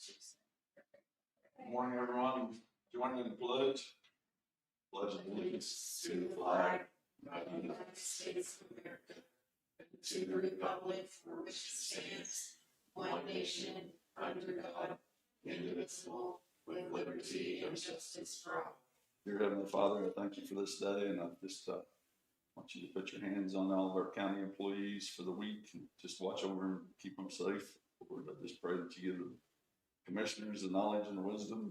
Good morning, everyone. Join me in the pledge. Pledge allegiance to the flag of the United States of America, and to the republic for which it stands, one nation, under God, indivisible, with liberty and justice for all. Dear Heavenly Father, I thank you for this day, and I just want you to put your hands on all of our county employees for the week and just watch over and keep them safe. Lord, I just pray that you give the commissioners the knowledge and the wisdom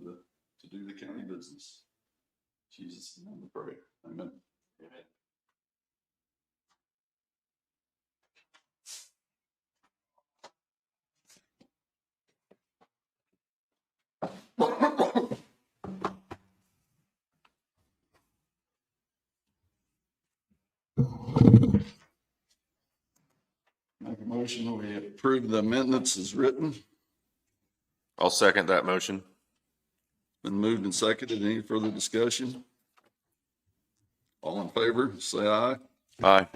to do the county business. In Jesus' name we pray. Amen. Amen. Make a motion, we approve the amendments as written. I'll second that motion. Been moved and seconded. Any further discussion? All in favor, say aye. Aye.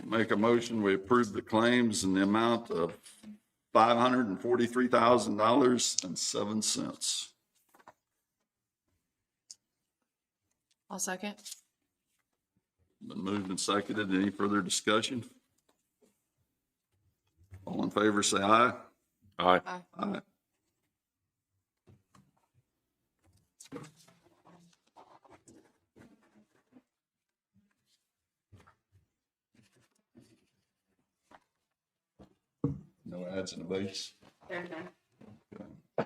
Make a motion, we approve the claims in the amount of $543,000.07. I'll second. Been moved and seconded. Any further discussion? All in favor, say aye. Aye. Aye. Aye. No adds in the base. There are none. Okay.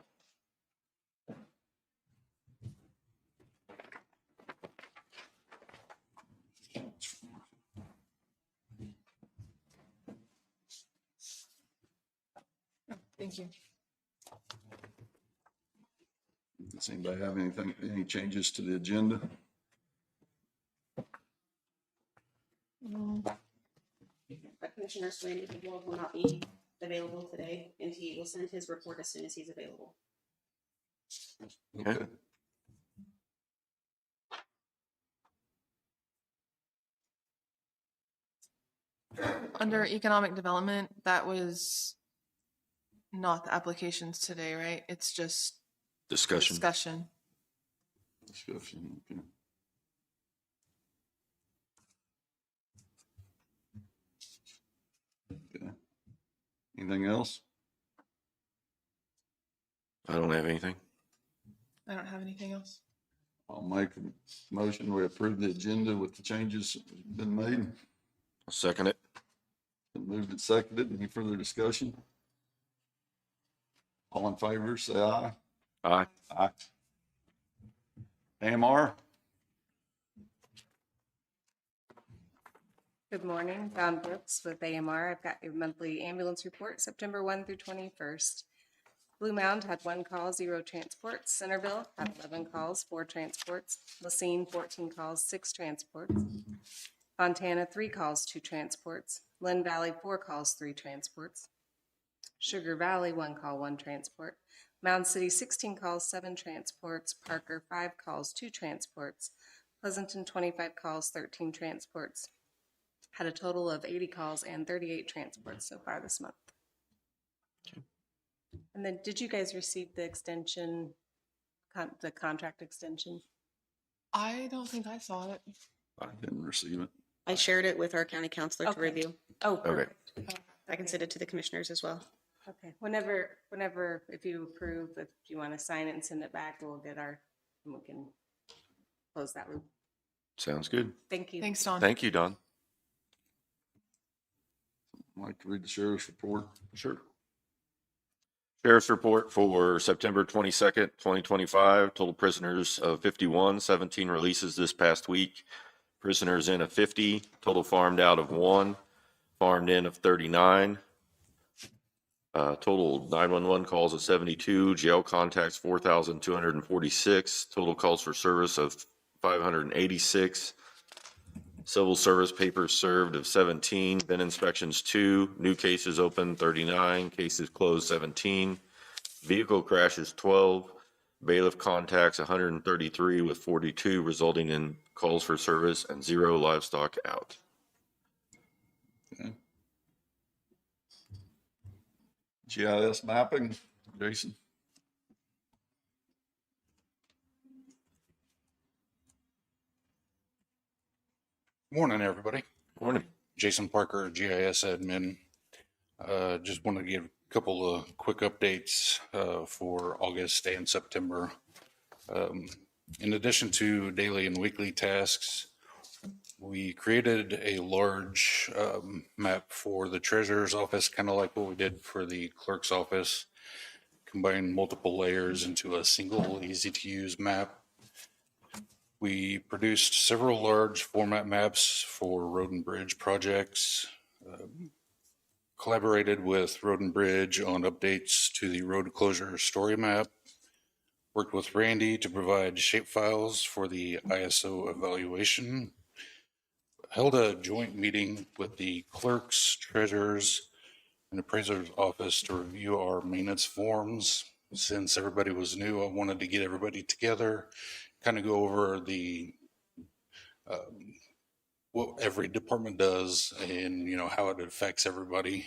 Thank you. Does anybody have any changes to the agenda? Commissioner Swain will not be available today, and he will send his report as soon as he's available. Okay. Under economic development, that was not the applications today, right? It's just Discussion. discussion. Discussion, okay. Okay. Anything else? I don't have anything. I don't have anything else. I'll make a motion, we approve the agenda with the changes that have been made. I'll second it. Been moved and seconded. Any further discussion? All in favor, say aye. Aye. Aye. AMR? Good morning, Don Brooks with AMR. I've got your monthly ambulance report, September 1 through 21st. Blue Mound had 1 call, 0 transports. Centerville had 11 calls, 4 transports. Lacine, 14 calls, 6 transports. Fontana, 3 calls, 2 transports. Linn Valley, 4 calls, 3 transports. Sugar Valley, 1 call, 1 transport. Mound City, 16 calls, 7 transports. Parker, 5 calls, 2 transports. Pleasanton, 25 calls, 13 transports. Had a total of 80 calls and 38 transports so far this month. Okay. And then did you guys receive the extension, the contract extension? I don't think I saw it. I didn't receive it. I shared it with our county counselor to Okay. review. Oh, perfect. I can send it to the commissioners as well. Okay, whenever, if you approve, if you want to sign it and send it back, we'll get and we can close that loop. Sounds good. Thank you. Thanks, Dawn. Thank you, Don. I'd like to read the sheriff's report. Sure. Sheriff's report for September 22nd, 2025. Total prisoners of 51, 17 releases this past week. Prisoners in of 50, total farmed out of 1, farmed in of 39. Total 911 calls of 72, jail contacts 4,246, total calls for service of 586, civil service papers served of 17, bin inspections 2, new cases open 39, cases closed 17, vehicle crashes 12, Bailiff contacts 133 with 42, resulting in calls for service and 0 livestock out. GIS mapping, Jason. Morning, everybody. Morning. Jason Parker, GIS admin. Just want to give a couple of quick updates for August and September. In addition to daily and weekly tasks, we created a large map for the treasurer's office, kind of like what we did for the clerk's office, combined multiple layers into a single easy-to-use map. We produced several large format maps for road and bridge projects, collaborated with Road and Bridge on updates to the road closure story map, worked with Randy to provide shapefiles for the ISO evaluation, held a joint meeting with the clerks, treasurers, and appraiser's office to review our maintenance forms. Since everybody was new, I wanted to get everybody together, kind of go over the what every department does and how it affects everybody.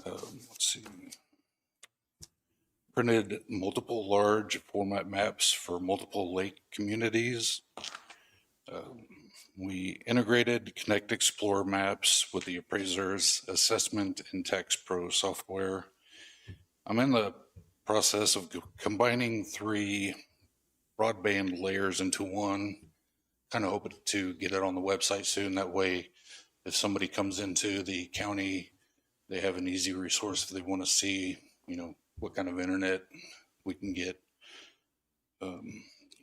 Let's see. Printed multiple large format maps for multiple lake communities. We integrated Connect Explorer maps with the appraiser's assessment and Tax Pro software. I'm in the process of combining 3 broadband layers into one. Kind of hoping to get it on the website soon. That way, if somebody comes into the county, they have an easy resource if they want to see, what kind of internet we can get.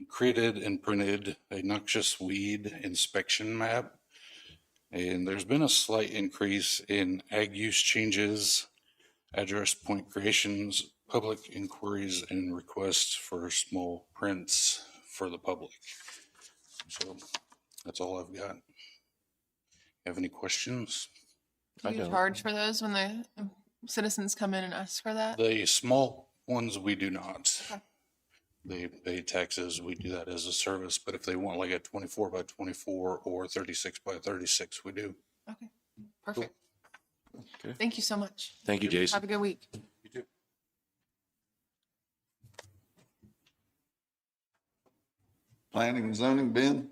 Created and printed a noxious weed inspection map. And there's been a slight increase in ag use changes, address point creations, public inquiries, and requests for small prints for the public. So that's all I've got. Have any questions? Do you charge for those when the citizens come in and ask for that? The small ones, we do not. Okay. They pay taxes. We do that as a service. But if they want like a 24 by 24 or 36 by 36, we do. Okay, perfect. Okay. Thank you so much. Thank you, Jason. Have a good week. You do. Planning and zoning, Ben?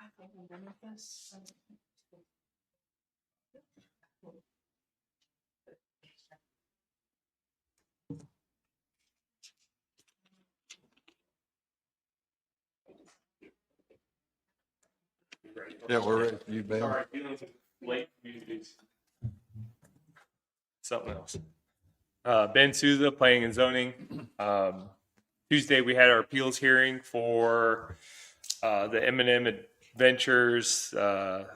I think I'm done with this. Yeah, we're ready for you, Ben. All right, dealing with lake communities. Something else. Ben Souza, Planning and Zoning. Tuesday, we had our appeals hearing for the M&M Adventures,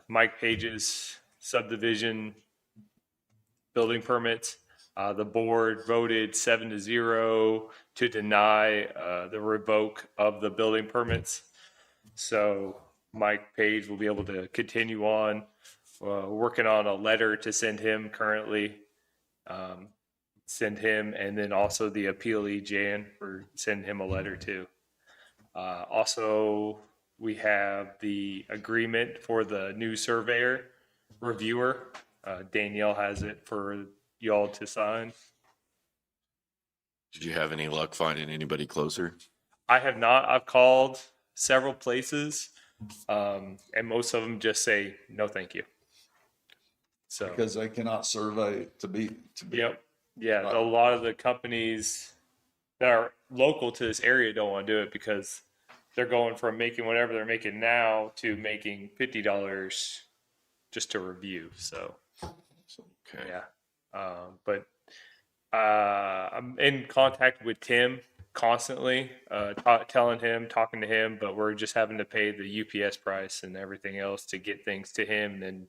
Mike Page's subdivision building permits. The board voted 7-0 to deny the revoke of the building permits. So Mike Page will be able to continue on. Working on a letter to send him currently. Send him, and then also the appealee Jan, for send him a letter too. Also, we have the agreement for the new surveyor reviewer. Danielle has it for y'all to sign. Did you have any luck finding anybody closer? I have not. I've called several places, and most of them just say no, thank you. So Because they cannot survey to be. yep. Yeah, Right. a lot of the companies that are local to this area don't want to do it because they're going from making whatever they're making now to making $50 just to review. So Okay. yeah, but I'm in contact with Tim constantly, telling him, talking to him, but we're just having to pay the UPS price and everything else to get things to him, and then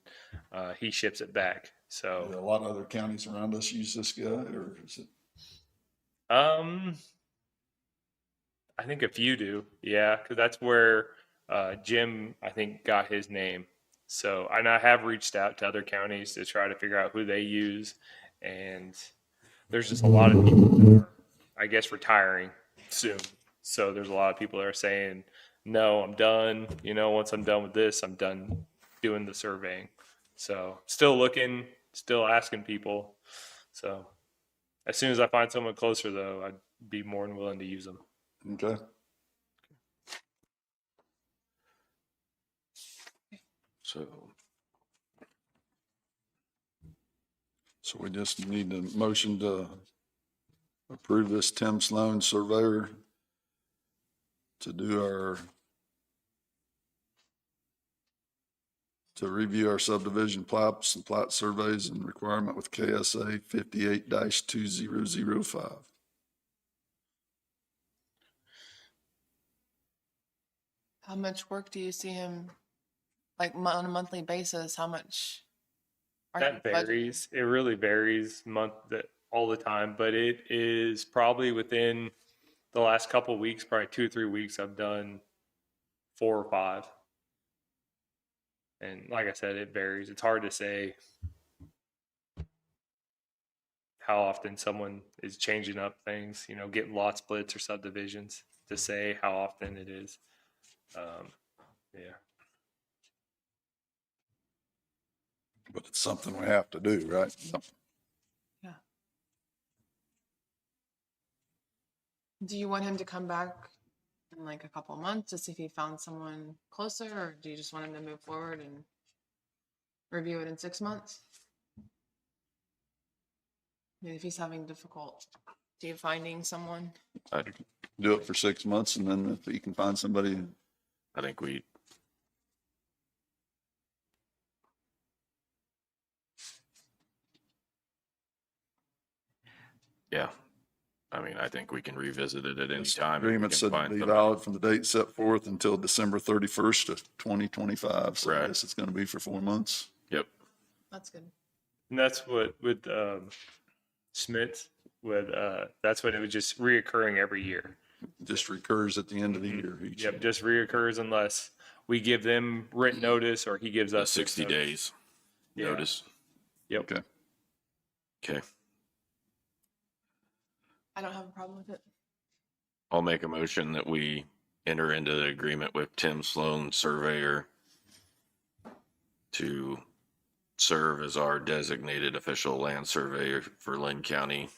he ships it back. So, A lot of other counties around us use this guy, or is it? I think a few do, yeah, because that's where Jim, I think, got his name. So, and I have reached out to other counties to try to figure out who they use, and there's just a lot of people that are, I guess, retiring soon. So there's a lot of people that are saying, no, I'm done. Once I'm done with this, I'm done doing the surveying. So still looking, still asking people. So as soon as I find someone closer, though, I'd be more than willing to use them. Okay. So we just need a motion to approve this Tim Sloan surveyor to review our subdivision plots and plot surveys and requirement with KSA 58-2005. How much work do you see him, like on a monthly basis? How much? are you That budgeting? varies. It really varies all the time, but it is probably within the last couple of weeks, probably 2 or 3 weeks, I've done 4 or 5. And like I said, it varies. It's hard to say how often someone is changing up things, getting lot splits or subdivisions, to say how often it is. Yeah. But it's something we have to do, right? Yeah. Do you want him to come back in like a couple months to see if he found someone closer, or do you just want him to move forward and review it in 6 months? I mean, if he's having difficulty finding someone. Do it for 6 months, and then if you can find somebody, I think yeah. I think we can revisit it at any time. if we agreement can said to find be somebody. valid from the date set forth until December 31st of 2025. So I Right. guess it's going to be for 4 months. Yep. That's good. And that's what with Smith, that's what it was, just reoccurring every year. Just recurs at the end of the year. each Yep, year. just reoccurs unless we give them written notice or he gives us 60 written notice. days Yeah. notice. Yep. Okay. Okay. I don't have a problem with it. I'll make a motion that we enter into the agreement with Tim Sloan Surveyor to serve as our designated official land surveyor for Linn County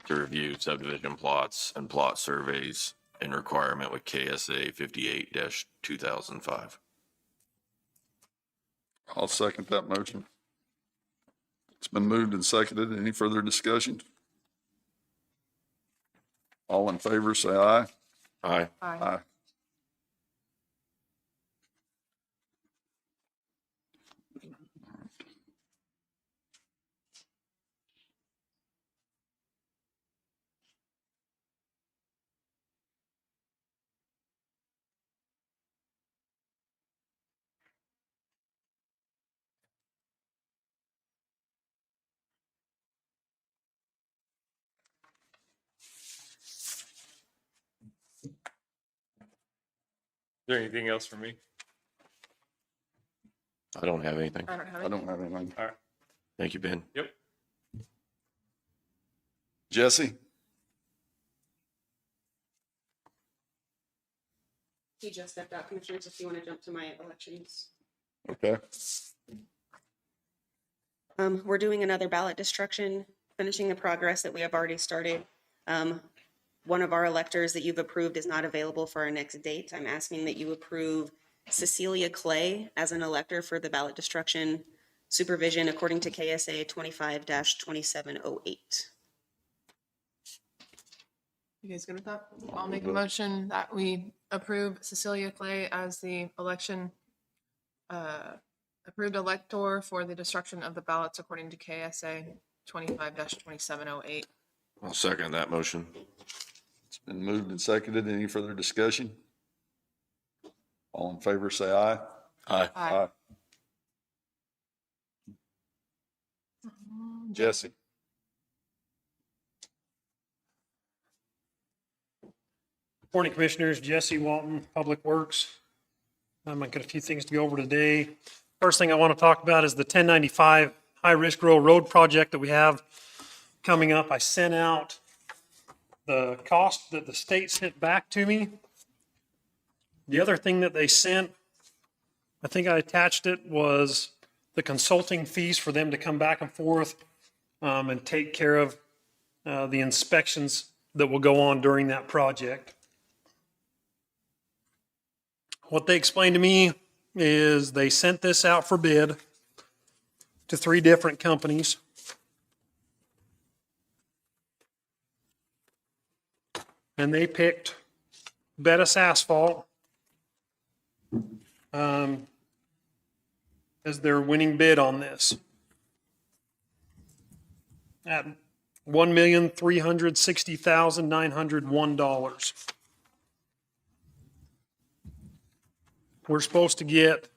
to review subdivision plots and plot surveys in requirement with KSA 58-2005. I'll second that motion. It's been moved and seconded. Any further discussion? All in favor, say aye. Aye. Aye. Is there anything else for me? I don't have anything. I don't have I anything. don't have anything. All right. Thank you, Ben. Yep. Jesse? He just stepped out, Commissioners, if you want to jump to my elections. Okay. We're doing another ballot destruction, finishing the progress that we have already started. One of our electors that you've approved is not available for our next date. I'm asking that you approve Cecilia Clay as an elector for the ballot destruction supervision according to KSA 25-2708. You guys good with that? I'll make a motion that we approve Cecilia Clay as the approved elector for the destruction of the ballots according to KSA 25-2708. I'll second that motion. It's been moved and seconded. Any further discussion? All in favor, say aye. Aye. Aye. Jesse. Morning, Commissioners. Jesse Walton, Public Works. I've got a few things to go over today. First thing I want to talk about is the 1095 High Risk Row Road project that we have coming up. I sent out the cost that the state sent back to me. The other thing that they sent, I think I attached it, was the consulting fees for them to come back and forth and take care of the inspections that will go on during that project. What they explained to me is they sent this out for bid to 3 different companies. And they picked Bettis Asphalt as their winning bid on this at $1,360,901. We're supposed to get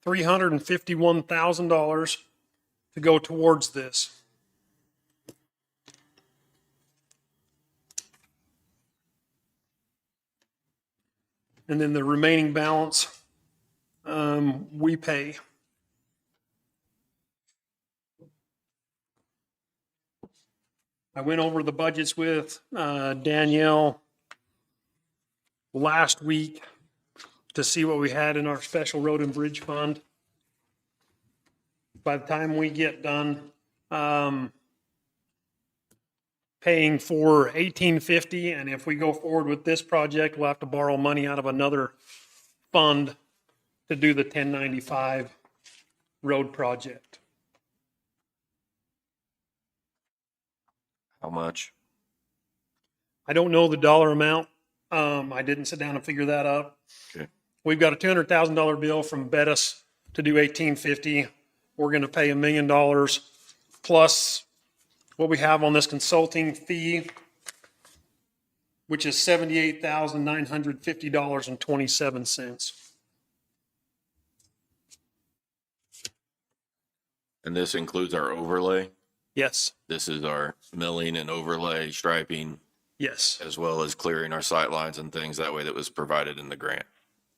$351,000 to go towards this. And then the remaining balance, we pay. I went over the budgets with Danielle last week to see what we had in our special road and bridge fund. By the time we get done paying for $1,850, and if we go forward with this project, we'll have to borrow money out of another fund to do the 1095 road project. How much? I don't know the dollar amount. I didn't sit down and figure that out. Okay. We've got a $200,000 bill from Bettis to do 1850. We're going to pay $1 million plus what we have on this consulting fee, which is $78,950.27. And this includes our overlay. Yes, This is our milling and overlay striping, yes, as well as clearing our sight lines and things that way that was provided in the grant.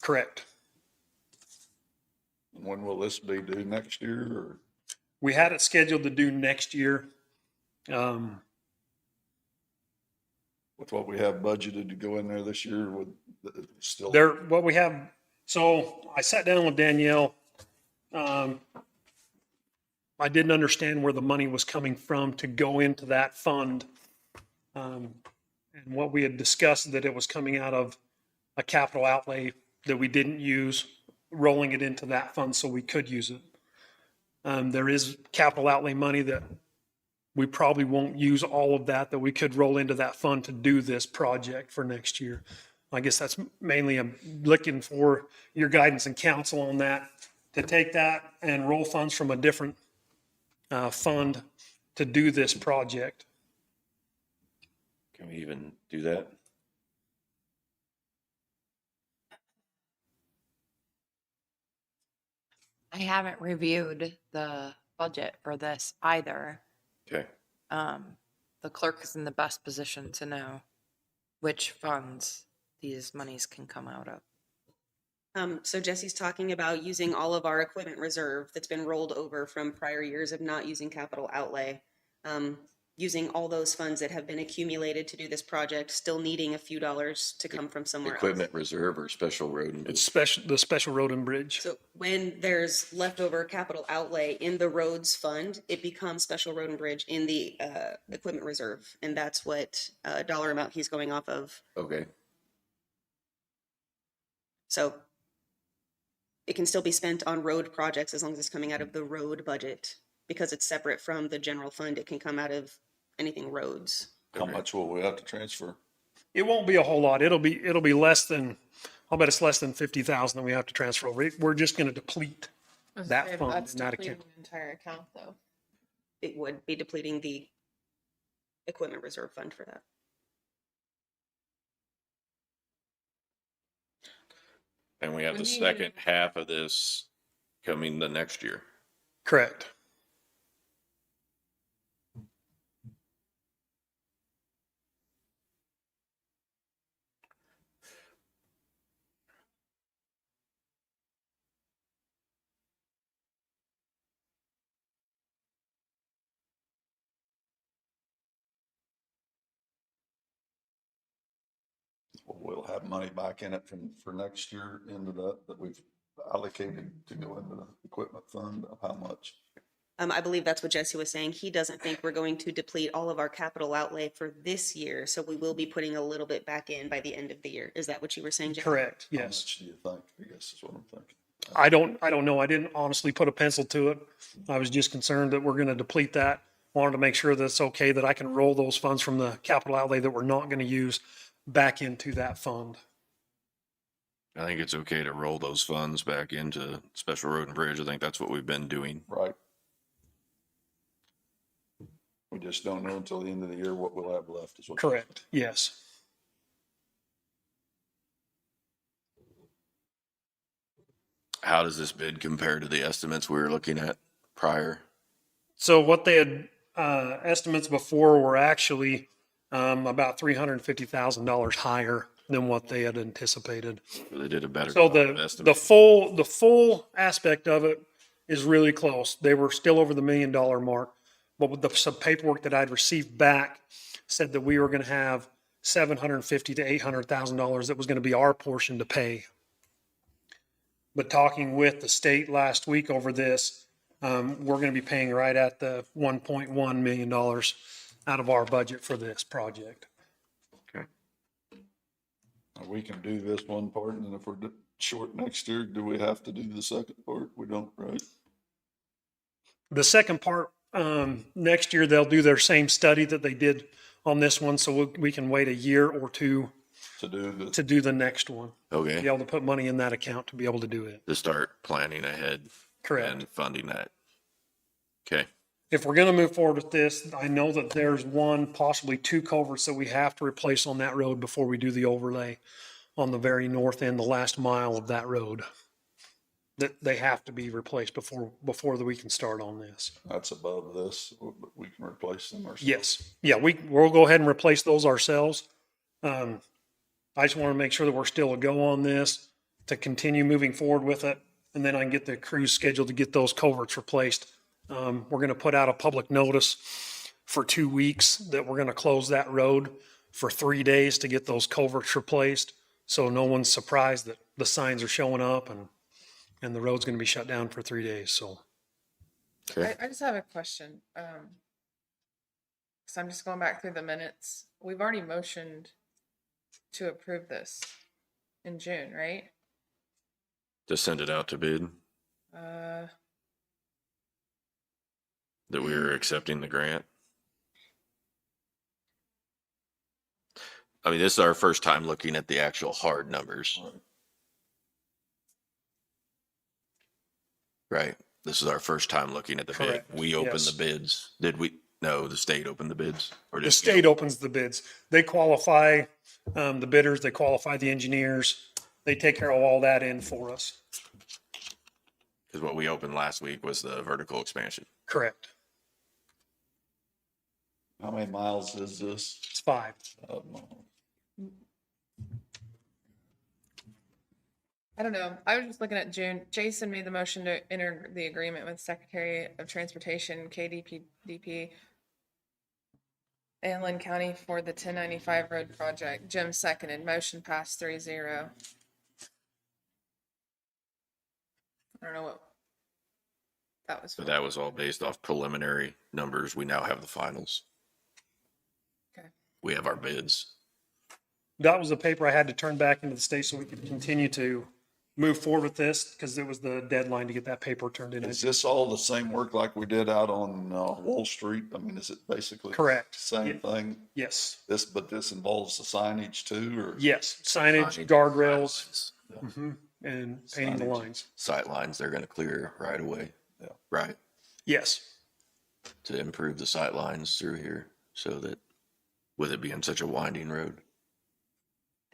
correct. When will this be due, next year or? We had it scheduled to do next year. With what we have budgeted to go in there this year with still? What we have, so I sat down with Danielle. I didn't understand where the money was coming from to go into that fund. And what we had discussed, that it was coming out of a capital outlay that we didn't use, rolling it into that fund so we could use it. There is capital outlay money that we probably won't use all of that we could roll into that fund to do this project for next year. I guess that's mainly, I'm looking for your guidance and counsel on that, to take that and roll funds from a different fund to do this project. Can we even do that? I haven't reviewed the budget for this either. Okay. The clerk is in the best position to know which funds these monies can come out of. So Jesse's talking about using all of our equipment reserve that's been rolled over from prior years of not using capital outlay. Using all those funds that have been accumulated to do this project, still needing a few dollars to come from somewhere else. Equipment reserve or special road and It's the special road and bridge. So when there's leftover capital outlay in the roads fund, it becomes special road and bridge in the equipment reserve. And that's what dollar amount he's going off of. Okay. So it can still be spent on road projects as long as it's coming out of the road budget. Because it's separate from the general fund, it can come out of anything roads. How much will we have to transfer? It won't be a whole lot. It'll be less than, I'll bet it's less than 50,000 that we have to transfer over. We're just going to deplete I was that saying fund that's and that depleting account. the entire account, though. It would be depleting the equipment reserve fund for that. And we have When the do you- second half of this coming the next year. Correct. We'll have money back in it for next year into that we've allocated to go into the equipment fund. Of how much? I believe that's what Jesse was saying. He doesn't think we're going to deplete all of our capital outlay for this year, so we will be putting a little bit back in by the end of the year. Is that what you were saying, Jesse? Correct. How Yes. much do you think? I guess is what I'm thinking. I don't know. I didn't honestly put a pencil to it. I was just concerned that we're going to deplete that. Wanted to make sure that it's okay that I can roll those funds from the capital outlay that we're not going to use back into that fund. I think it's okay to roll those funds back into special road and bridge. I think that's what we've been doing. Right. We just don't know until the end of the year what we'll have left is what. Correct. Yes. How does this bid compare to the estimates we were looking at prior? So what they had estimates before were actually about $350,000 higher than what they had anticipated. They did a better So job of the estimating. the full aspect of it is really close. They were still over the $1 million mark, but with some paperwork that I'd received back said that we were going to have $750,000 to $800,000 that was going to be our portion to pay. But talking with the state last week over this, we're going to be paying right at the $1.1 million out of our budget for this project. Okay. We can do this one part, and then if we're short next year, do we have to do the second part? We don't, right? The second part, next year, they'll do their same study that they did on this one, so we can wait a year or two To do the, to do the next one. Be Okay, able to put money in that account to be able to do it. to start planning ahead Correct. and funding that. Okay, If we're gonna move forward with this, I know that there's one, possibly two culverts that we have to replace on that road before we do the overlay on the very north end, the last mile of that road. That they have to be replaced before we can start on this. that's above this, but we can replace them ourselves. Yes, yeah, we'll go ahead and replace those ourselves. I just want to make sure that we're still a go on this to continue moving forward with it. And then I can get the crews scheduled to get those culverts replaced. We're going to put out a public notice for 2 weeks that we're going to close that road for 3 days to get those culverts replaced. So no one's surprised that the signs are showing up and the road's going to be shut down for 3 days. So okay. I just have a question. So I'm just going back through the minutes. We've already motioned to approve this in June, right? To send it out to bid, that we were accepting the grant. I mean, this is our first time looking at the actual hard numbers. Right. This is our first time looking at the bid. Correct, We opened yes. the bids. Did we? No, the state opened the bids. Or did the state opens the bids. They qualify the bidders, they qualify the engineers. They take care of all that in for us. Because what we opened last week was the vertical expansion. Correct. How many miles is this? It's 5. I don't know. I was just looking at June. Jason made the motion to enter the agreement with Secretary of Transportation, KDP, and Linn County for the 1095 road project. Jim seconded. Motion passed 3-0. I don't know what that was for. But that was all based off preliminary numbers. We now have the finals. Okay. We have our bids. That was the paper I had to turn back into the state so we could continue to move forward with this because it was the deadline to get that paper turned in. Is this all the same work like we did out on Wall Street? I mean, is it basically? Correct. Same thing? Yes. But this involves the signage too, or? Yes. Signage, guardrails. and painting the Signage. lines. Sight lines, they're gonna clear right away. Yeah. Right, Yes. to improve the sight lines through here so that, with it being such a winding road.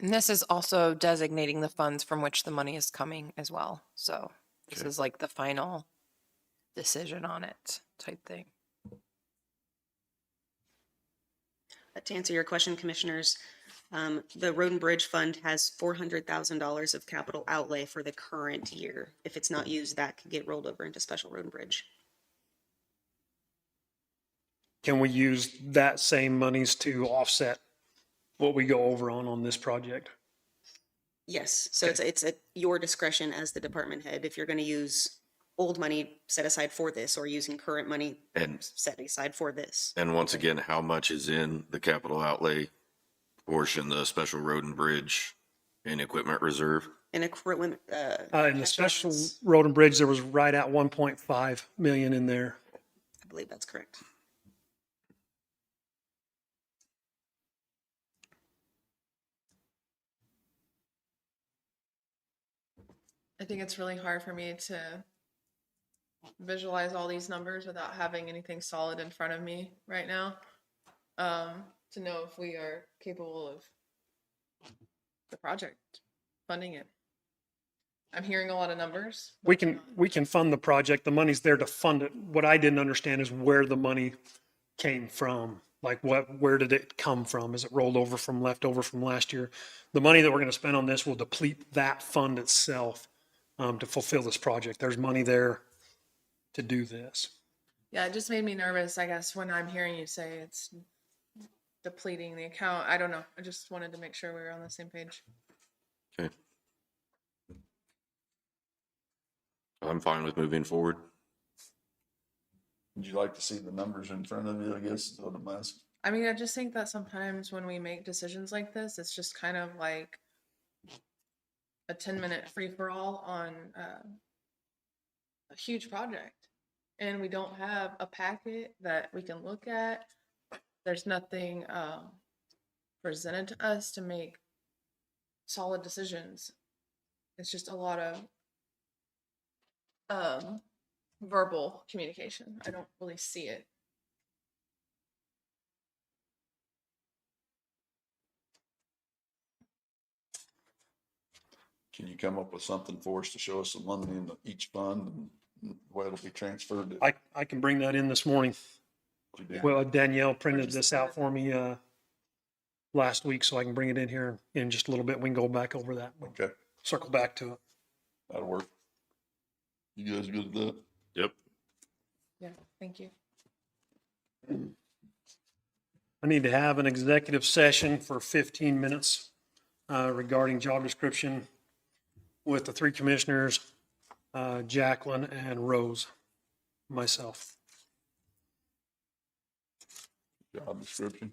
And this is also designating the funds from which the money is coming as well. So this Okay. is like the final decision on it type thing. To answer your question, Commissioners, the Road and Bridge Fund has $400,000 of capital outlay for the current year. If it's not used, that could get rolled over into Special Road and Bridge. Can we use that same monies to offset what we go over on this project? Yes, so it's at your discretion as the department head, if you're gonna use old money set aside for this or using current money And, set aside for this. and once again, how much is in the capital outlay portion, the special road and bridge and equipment reserve? And equipment, In the special balance. road and bridge, there was right at 1.5 million in there. I believe that's correct. I think it's really hard for me to visualize all these numbers without having anything solid in front of me right now. To know if we are capable of the project, funding it. I'm hearing a lot of numbers. We can fund the project. The money's there to fund it. What I didn't understand is where the money came from. Like where did it come from? Is it rolled over from leftover from last year? The money that we're going to spend on this will deplete that fund itself to fulfill this project. There's money there to do this. Yeah, it just made me nervous, I guess, when I'm hearing you say it's depleting the account. I don't know. I just wanted to make sure we were on the same page. Okay. I'm fine with moving forward. Would you like to see the numbers in front of you, I guess, is what I'm asking? I mean, I just think that sometimes when we make decisions like this, it's just kind of like a 10-minute free-for-all on a huge project. And we don't have a packet that we can look at. There's nothing presented to us to make solid decisions. It's just a lot of verbal communication. I don't really see it. Can you come up with something for us to show us the money in each fund and the way it'll be transferred? I can bring that in this morning. You do? Well, Danielle printed this out for me last week, so I can bring it in here in just a little bit. We can go back over that. Okay, Circle back to it. that'll work. You guys good at that? Yep. Yeah, thank you. I need to have an executive session for 15 minutes regarding job description with the three commissioners, Jacqueline and Rose, myself. Job description.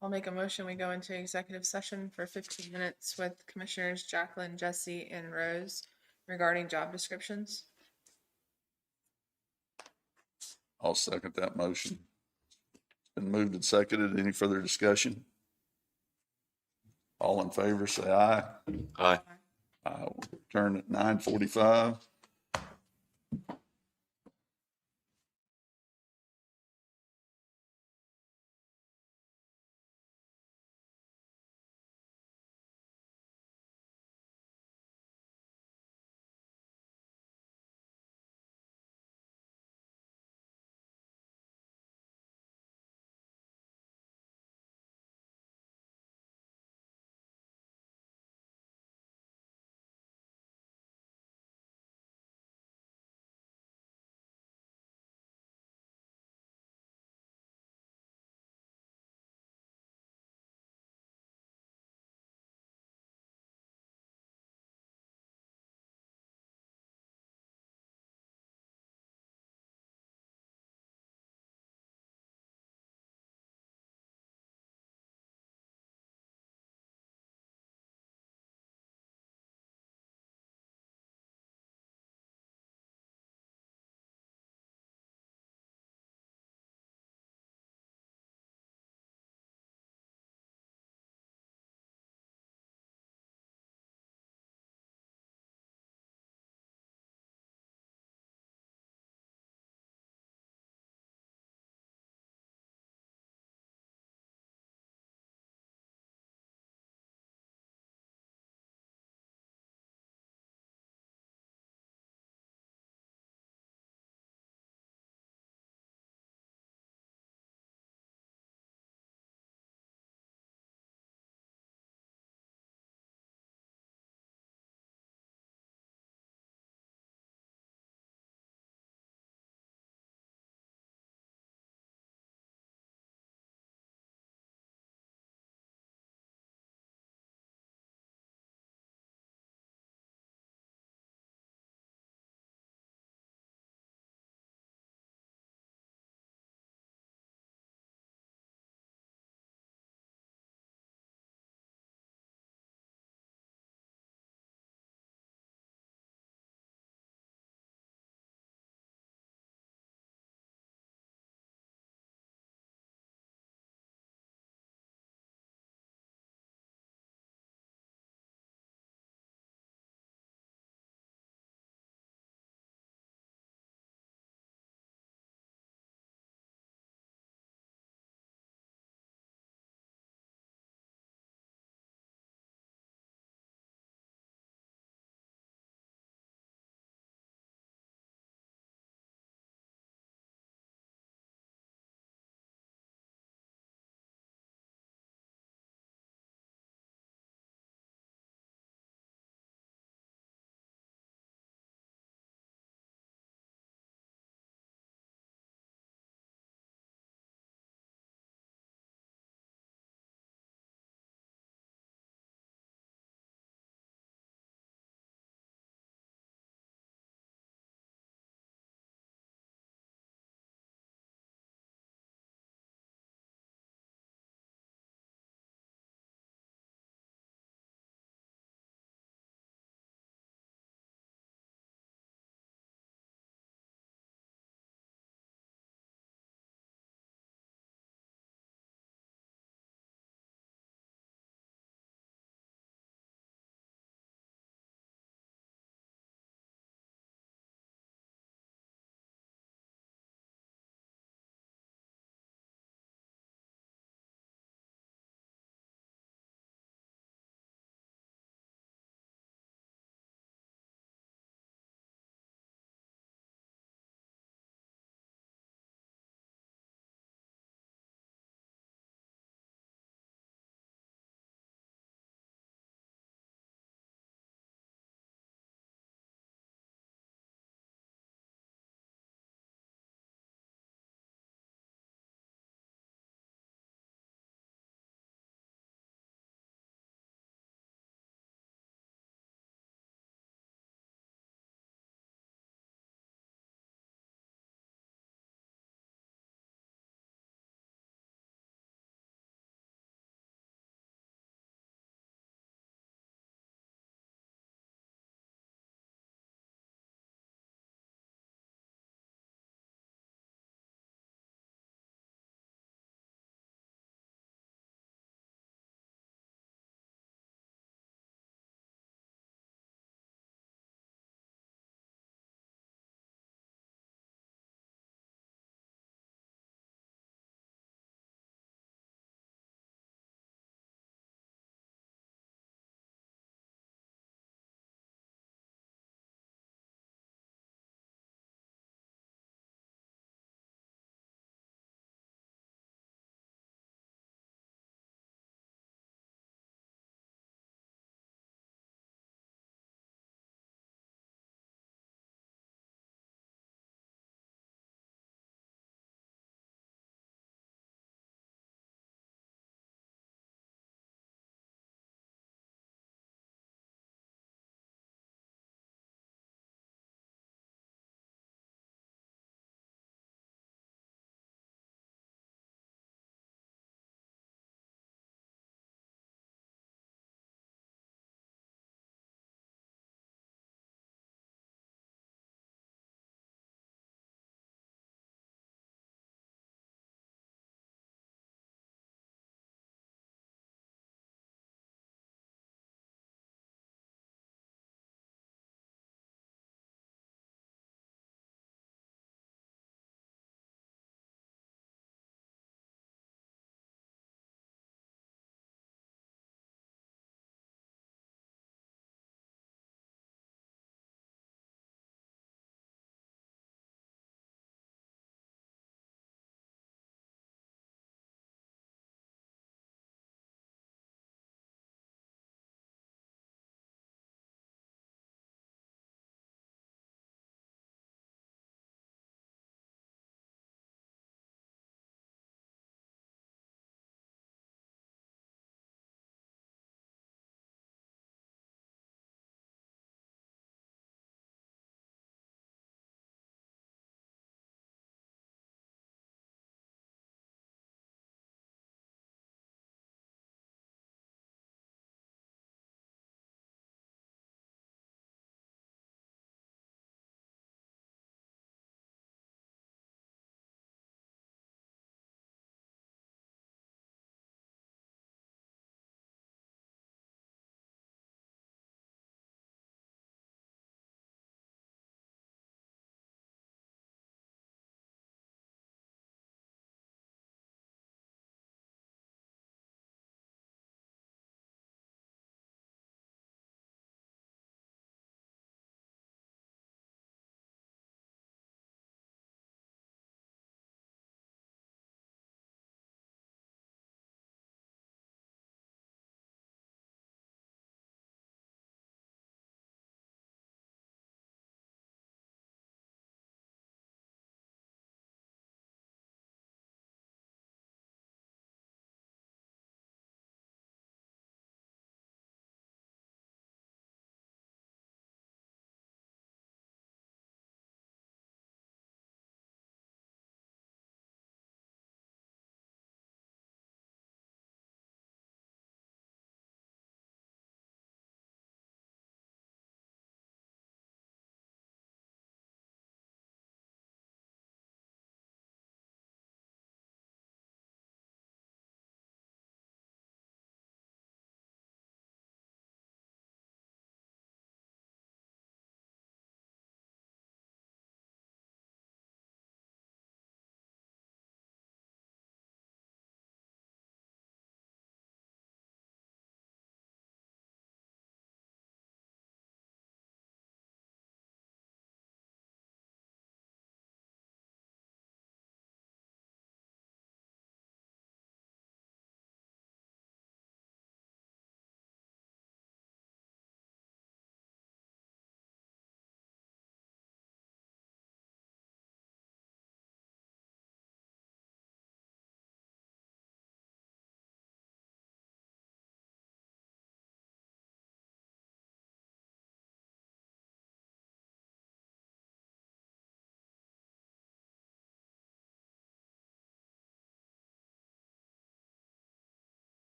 I'll make a motion. We go into executive session for 15 minutes with Commissioners Jacqueline, Jesse, and Rose regarding job descriptions. I'll second that motion. It's been moved and seconded. Any further discussion? All in favor, say aye. Aye. I will turn at 9:45.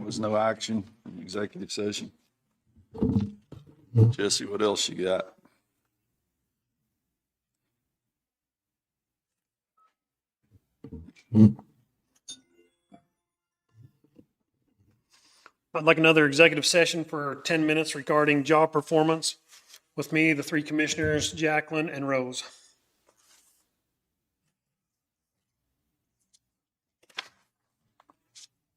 was no action from executive session. Jesse, what else you got? I'd like another executive session for 10 minutes regarding job performance with me, the three commissioners, Jacqueline and Rose.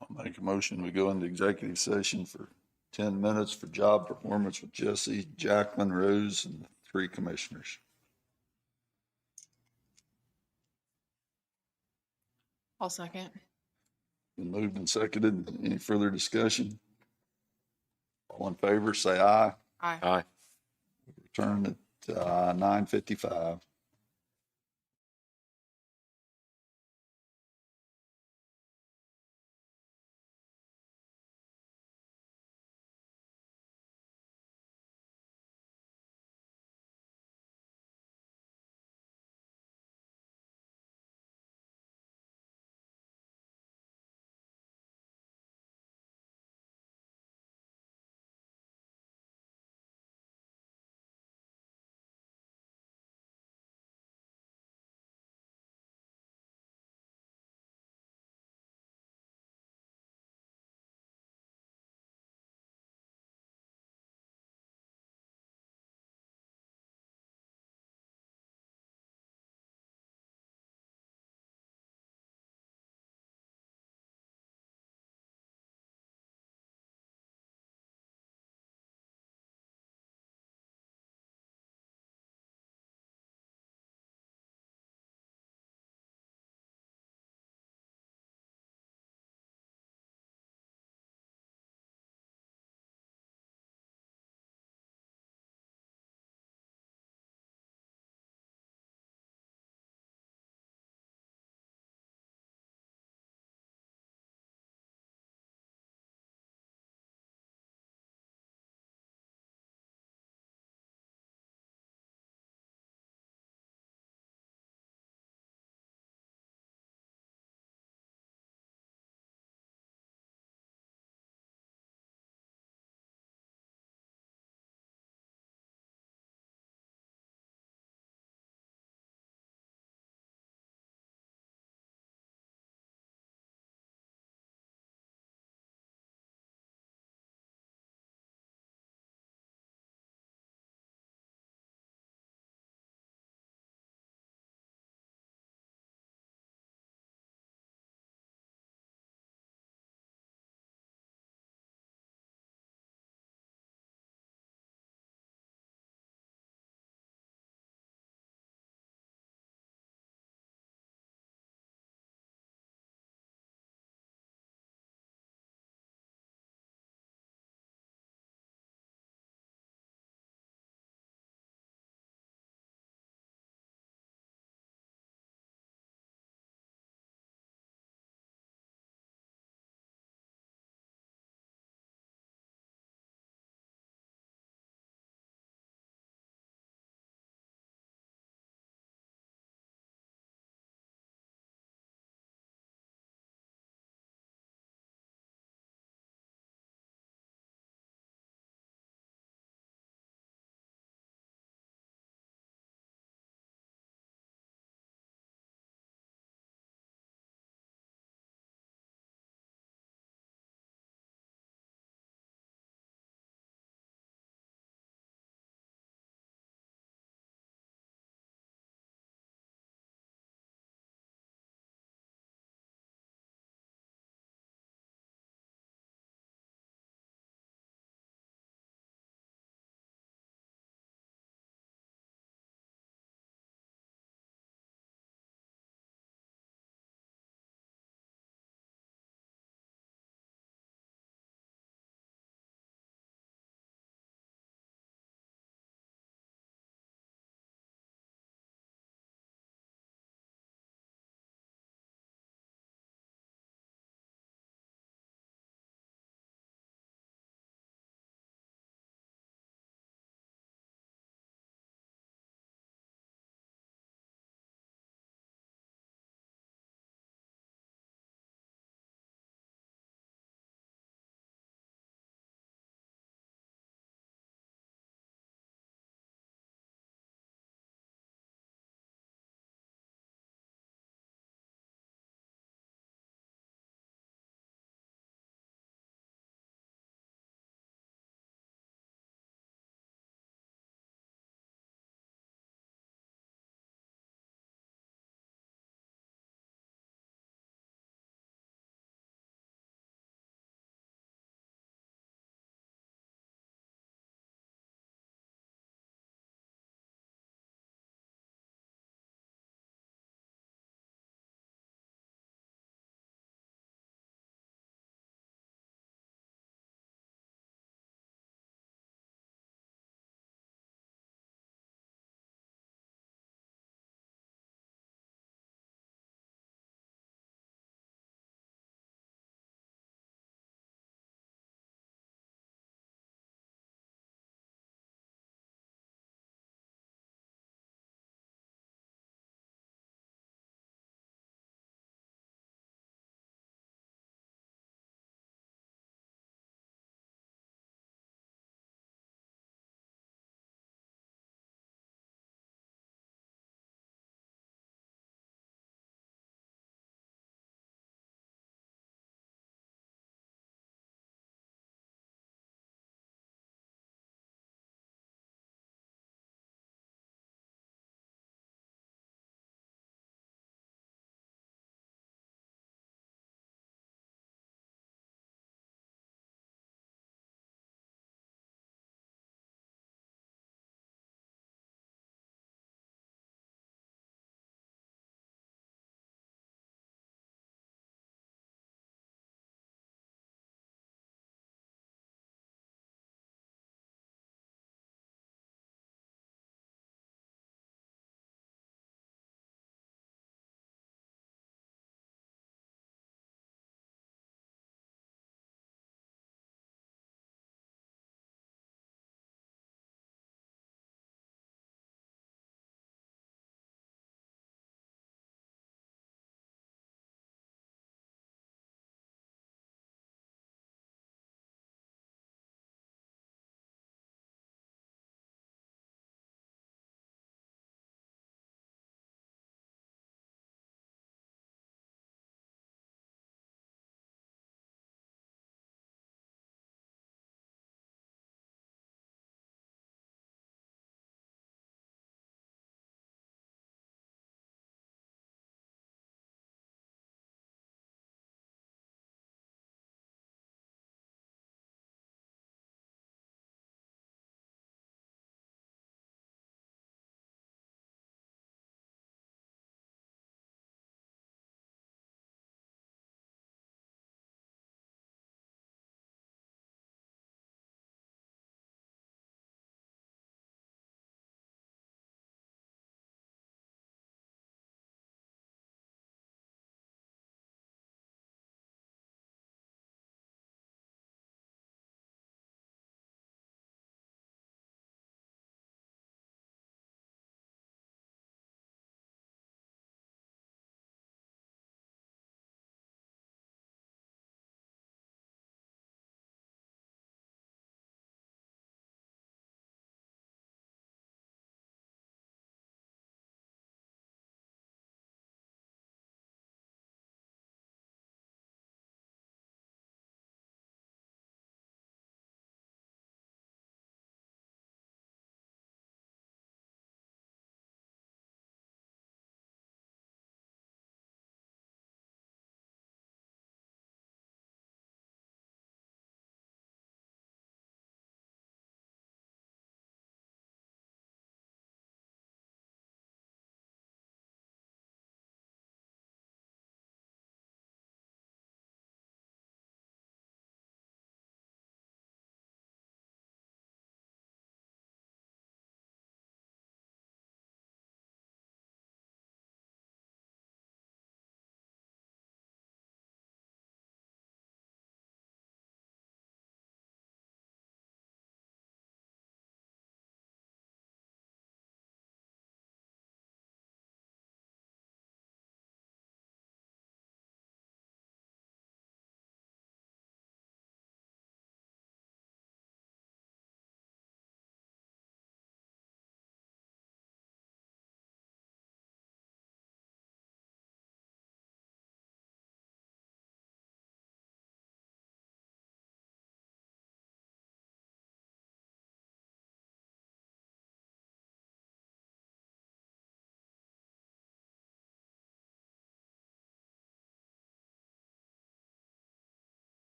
I'll make a motion. We go into executive session for 10 minutes for job performance with Jesse, Jacqueline, Rose, and the three commissioners. I'll second. Been moved and seconded. Any further discussion? All in favor, say aye. Aye. Aye. Return at 9:55.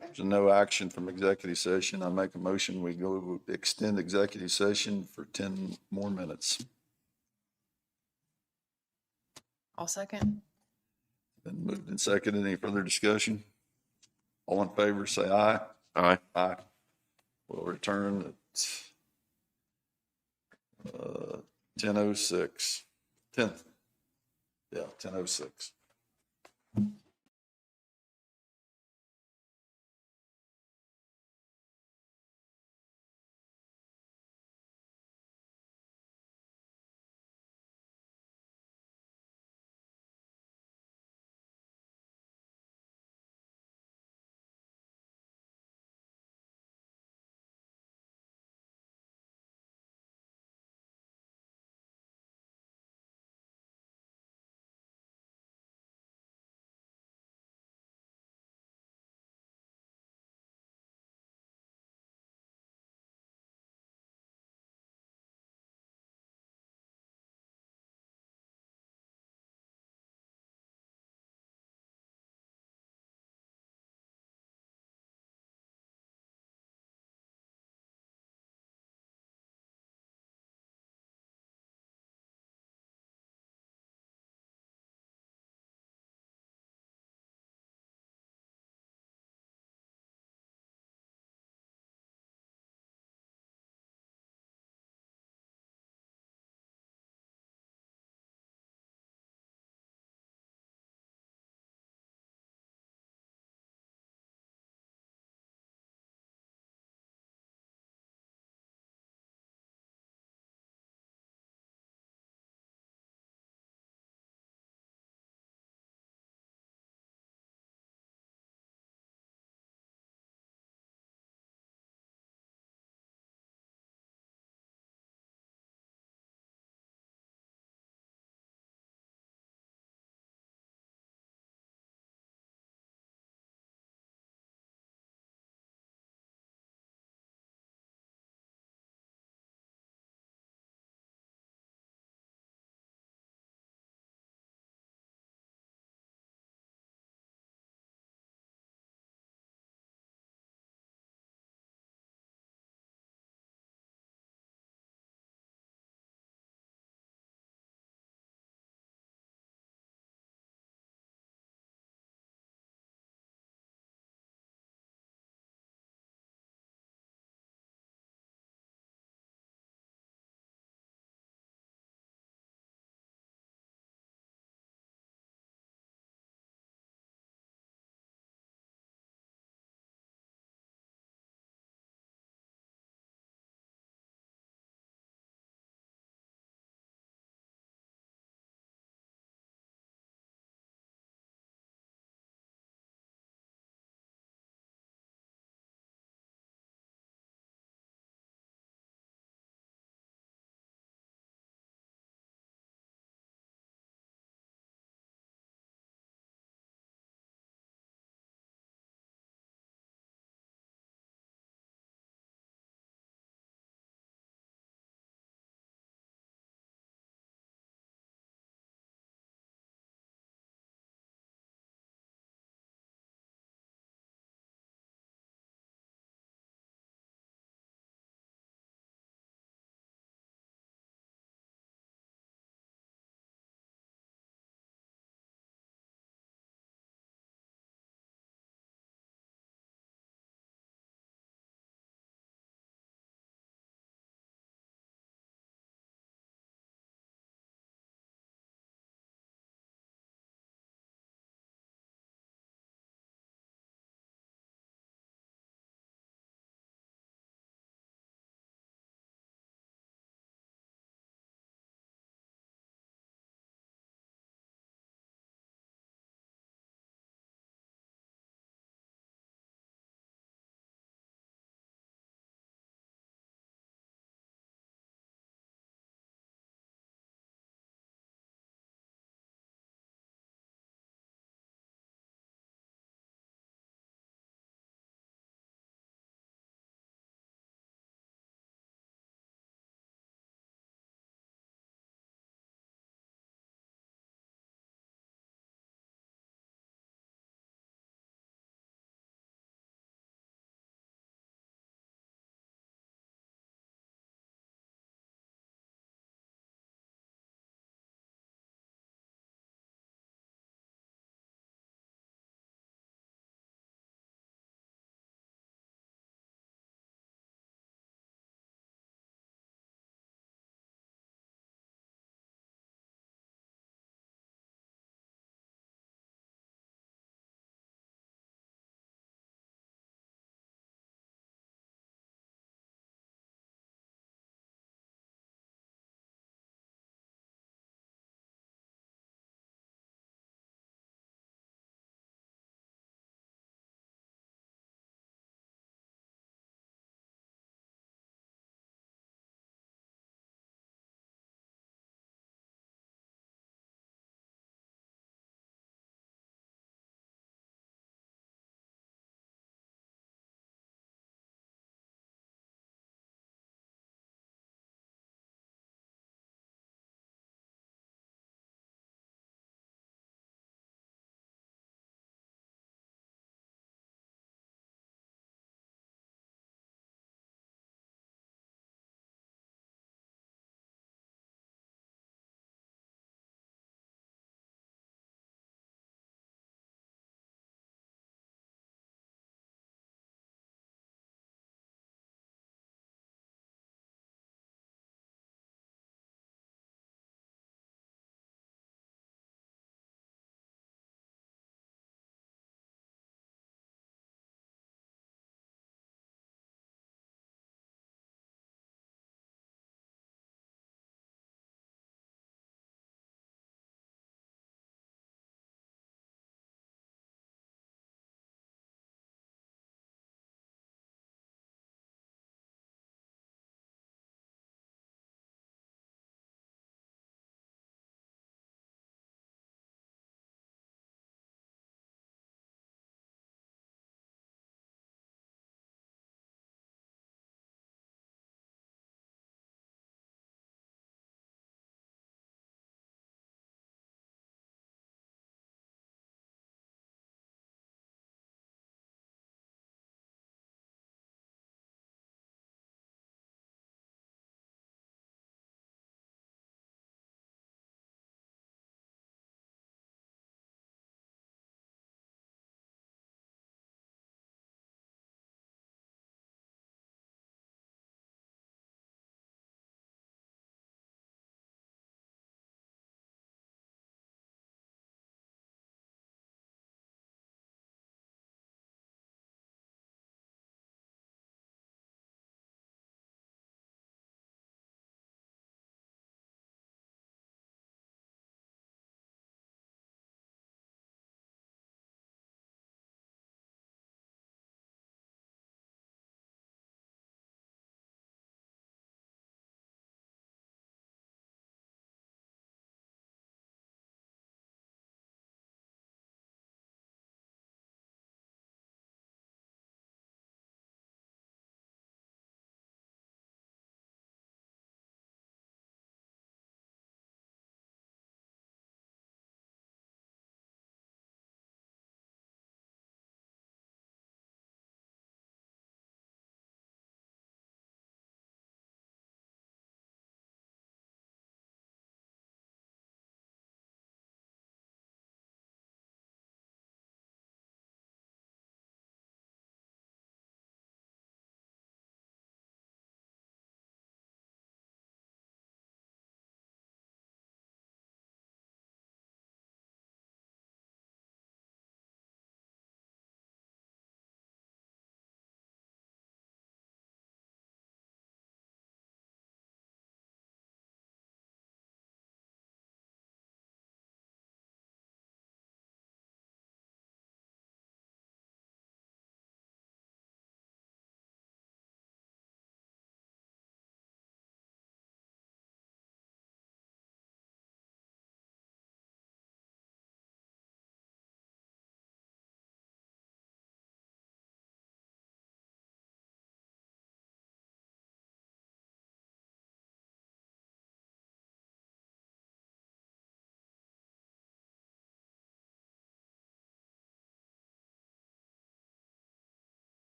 There's no action from executive session. I make a motion, we go extend executive session for 10 more minutes. I'll second. Been moved and seconded. Any further discussion? All in favor, say aye. Aye. Aye. We'll return at 10:06. 10th. Yeah, 10:06.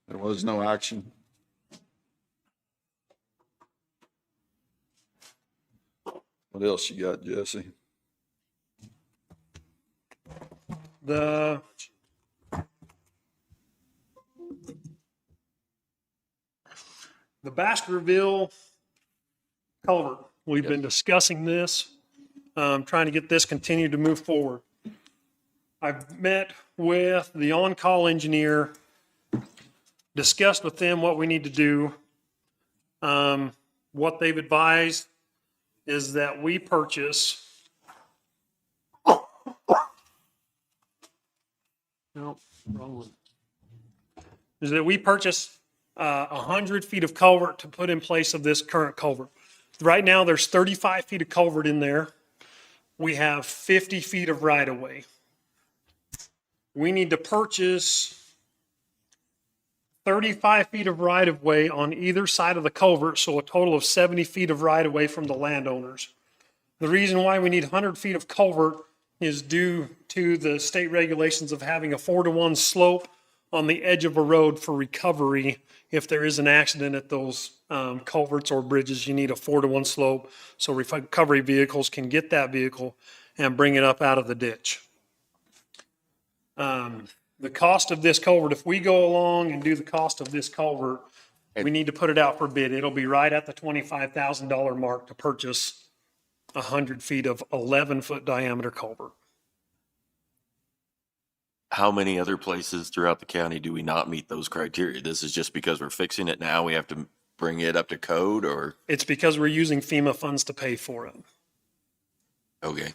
There was no action. What else you got, Jesse? The Baskerville culvert, we've been discussing this, trying to get this continued to move forward. I've met with the on-call engineer, discussed with them what we need to do. What they've advised is that we purchase. No, wrong one. Is that we purchase 100 feet of culvert to put in place of this current culvert. Right now, there's 35 feet of culvert in there. We have 50 feet of right-of-way. We need to purchase 35 feet of right-of-way on either side of the culvert, so a total of 70 feet of right-of-way from the landowners. The reason why we need 100 feet of culvert is due to the state regulations of having a 4-to-1 slope on the edge of a road for recovery. If there is an accident at those culverts or bridges, you need a 4-to-1 slope so recovery vehicles can get that vehicle and bring it up out of the ditch. The cost of this culvert, if we go along and do the cost of this culvert, we need to put it out for bid. It'll be right at the $25,000 mark to purchase 100 feet of 11-foot diameter culvert. How many other places throughout the county do we not meet those criteria? This is just because we're fixing it now, we have to bring it up to code, or? It's because we're using FEMA funds to pay for it. Okay.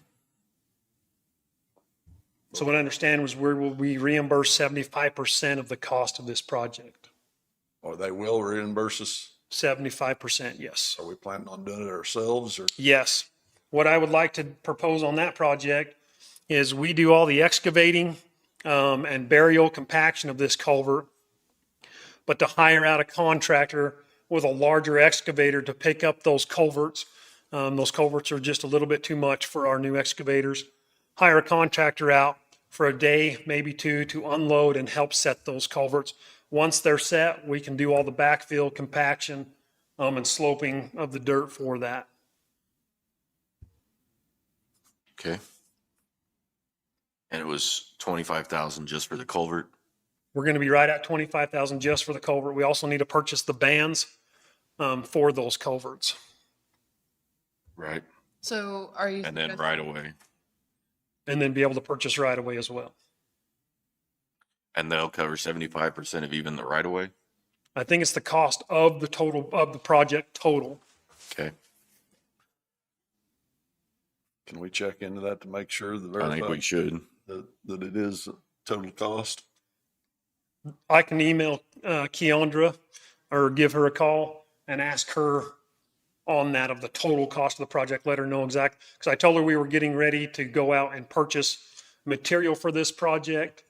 So what I understand was we will be reimbursed 75% of the cost of this project. Or they will reimburse us? 75%, yes. Are we planning on doing it ourselves or? Yes. What I would like to propose on that project is we do all the excavating and burial compaction of this culvert, but to hire out a contractor with a larger excavator to pick up those culverts. Those culverts are just a little bit too much for our new excavators. Hire a contractor out for a day, maybe two, to unload and help set those culverts. Once they're set, we can do all the backfill, compaction, and sloping of the dirt for that. Okay. And it was 25,000 just for the culvert? We're going to be right at 25,000 just for the culvert. We also need to purchase the bands for those culverts. Right. So are you? And then right away. And then be able to purchase right away as well. And they'll cover 75% of even the right away? I think it's the cost of the total of the project total. Okay. Can we check into that to make sure that I think we should. that it is total cost? I can email Keandra or give her a call and ask her on that of the total cost of the project. Let her know exact, because I told her we were getting ready to go out and purchase material for this project,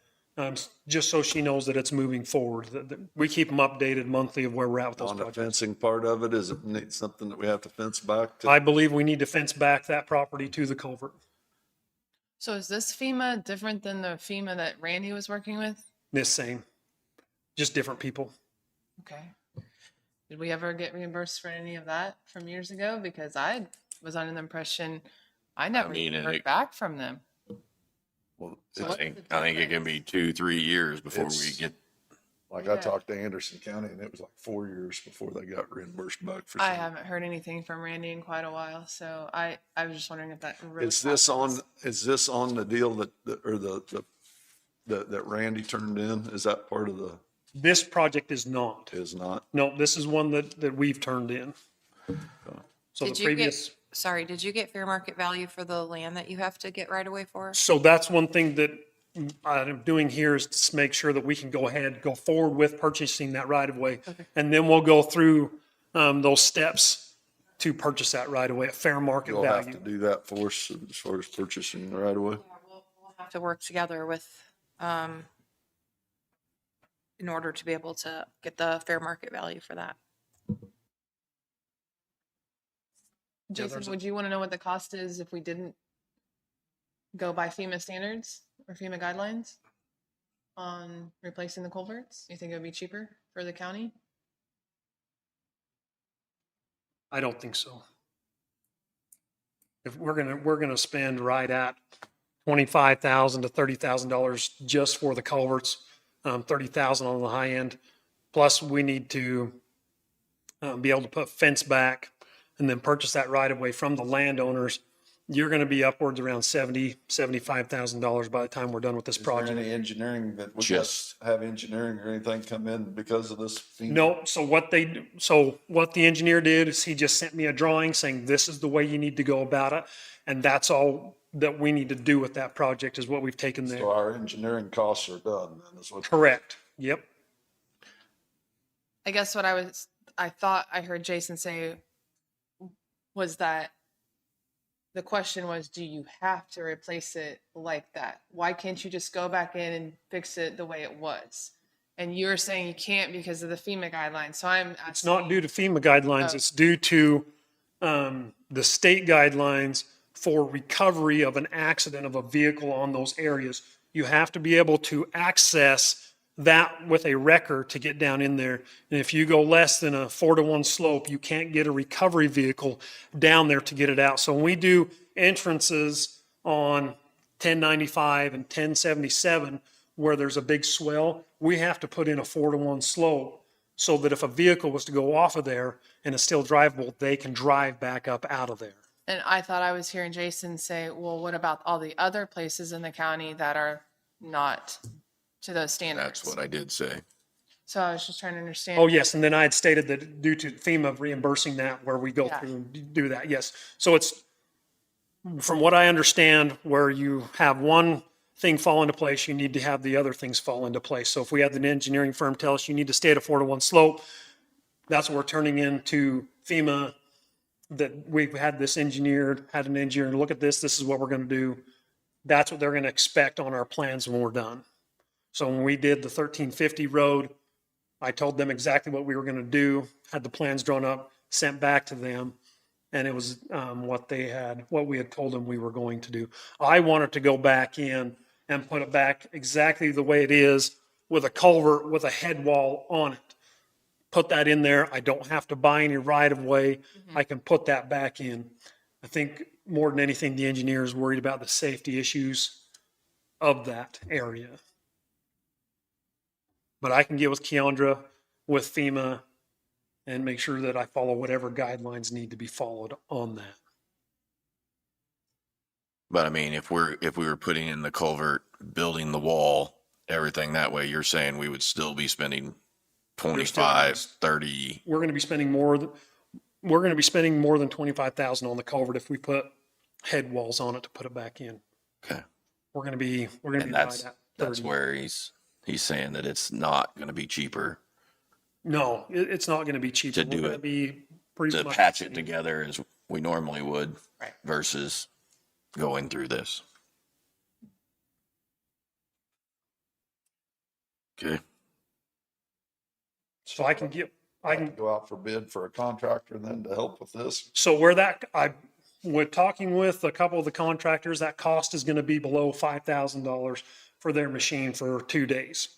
just so she knows that it's moving forward. We keep them updated monthly of where we're at with those On the projects. fencing part of it, is it something that we have to fence back to? I believe we need to fence back that property to the culvert. So is this FEMA different than the FEMA that Randy was working with? This same, just different people. Okay. Did we ever get reimbursed for any of that from years ago? Because I was under the impression I never mean, even and heard it- back from them. Well, So I what's think the it can be 2-3 years before we It's- get, like I Yeah. talked to Anderson County and it was like 4 years before they got reimbursed back for I some. haven't heard anything from Randy in quite a while, so I was just wondering if that really. Is this on, happens. is this on the deal that Randy turned in? Is that part of the, This project is not. is not? No, this is one that we've turned in. So the Did you previous, did you get fair market value for the land that you have to get right away for? so that's one thing that I'm doing here is to make sure that we can go ahead, go forward with purchasing that right of way. And then we'll go through those steps to purchase that right of way at fair market You'll have to value. do that for us as far as purchasing the right away? We'll have to work together with, in order to be able to get the fair market value for that. there's Jason, a- would you want to know what the cost is if we didn't go by FEMA standards or FEMA guidelines? on replacing the culverts? You think it would be cheaper for the county? I don't think so. If we're gonna spend right at $25,000 to $30,000 just for the culverts, 30,000 on the high end. Plus, we need to be able to put fence back and then purchase that right of way from the landowners. You're going to be upwards around $75,000 by the time we're done with this Is there project. any engineering that we Just- have engineering or anything come in because of this? FEMA? No, so what the engineer did is he just sent me a drawing saying this is the way you need to go about it. And that's all that we need to do with that project is what we've taken there. So our engineering costs are done, then is what. Correct. Yep. I guess what I thought I heard Jason say was that the question was, do you have to replace it like that? Why can't you just go back in and fix it the way it was? And you were saying you can't because of the FEMA guidelines. So I'm asking. It's not due to FEMA guidelines. Oh. It's due to the state guidelines for recovery of an accident of a vehicle on those areas. You have to be able to access that with a wrecker to get down in there. And if you go less than a 4-to-1 slope, you can't get a recovery vehicle down there to get it out. So when we do entrances on 1095 and 1077, where there's a big swell, we have to put in a 4-to-1 slope so that if a vehicle was to go off of there and it's still drivable, they can drive back up out of there. And I thought I was hearing Jason say, well, what about all the other places in the county that are not to those standards? That's what I did say. So I was just trying to understand. Oh, yes, and then I had stated that due to FEMA reimbursing that, where we go Yeah. through and do that, yes. So it's, from what I understand, where you have one thing fall into place, you need to have the other things fall into place. So if we have an engineering firm tell us you need to stay at a 4-to-1 slope, that's what we're turning into FEMA, that we've had this engineered, had an engineer look at this is what we're going to do. That's what they're going to expect on our plans when we're done. So when we did the 1350 road, I told them exactly what we were going to do, had the plans drawn up, sent back to them, and it was what we had told them we were going to do. I wanted to go back in and put it back exactly the way it is with a culvert with a head wall on it. Put that in there. I don't have to buy any right of way. I can put that back in. I think more than anything, the engineer is worried about the safety issues of that area. But I can get with Keandra, with FEMA, and make sure that I follow whatever guidelines need to be followed on that. But I mean, if we were putting in the culvert, building the wall, everything that way, you're saying we would still be spending 25, 30. We're going to be spending more than 25,000 on the culvert if we put head walls on it to put it back in. Okay. We're going to be And right that's at 30. where he's saying that it's not going to be cheaper No, it's not going to be cheaper. To do We're going it, to be pretty to much patch the it same. together as we normally would Right. versus going through this. Okay. So I can Go out for bid for a contractor then to help with this. So we're talking with a couple of the contractors, that cost is going to be below $5,000 for their machine for 2 days.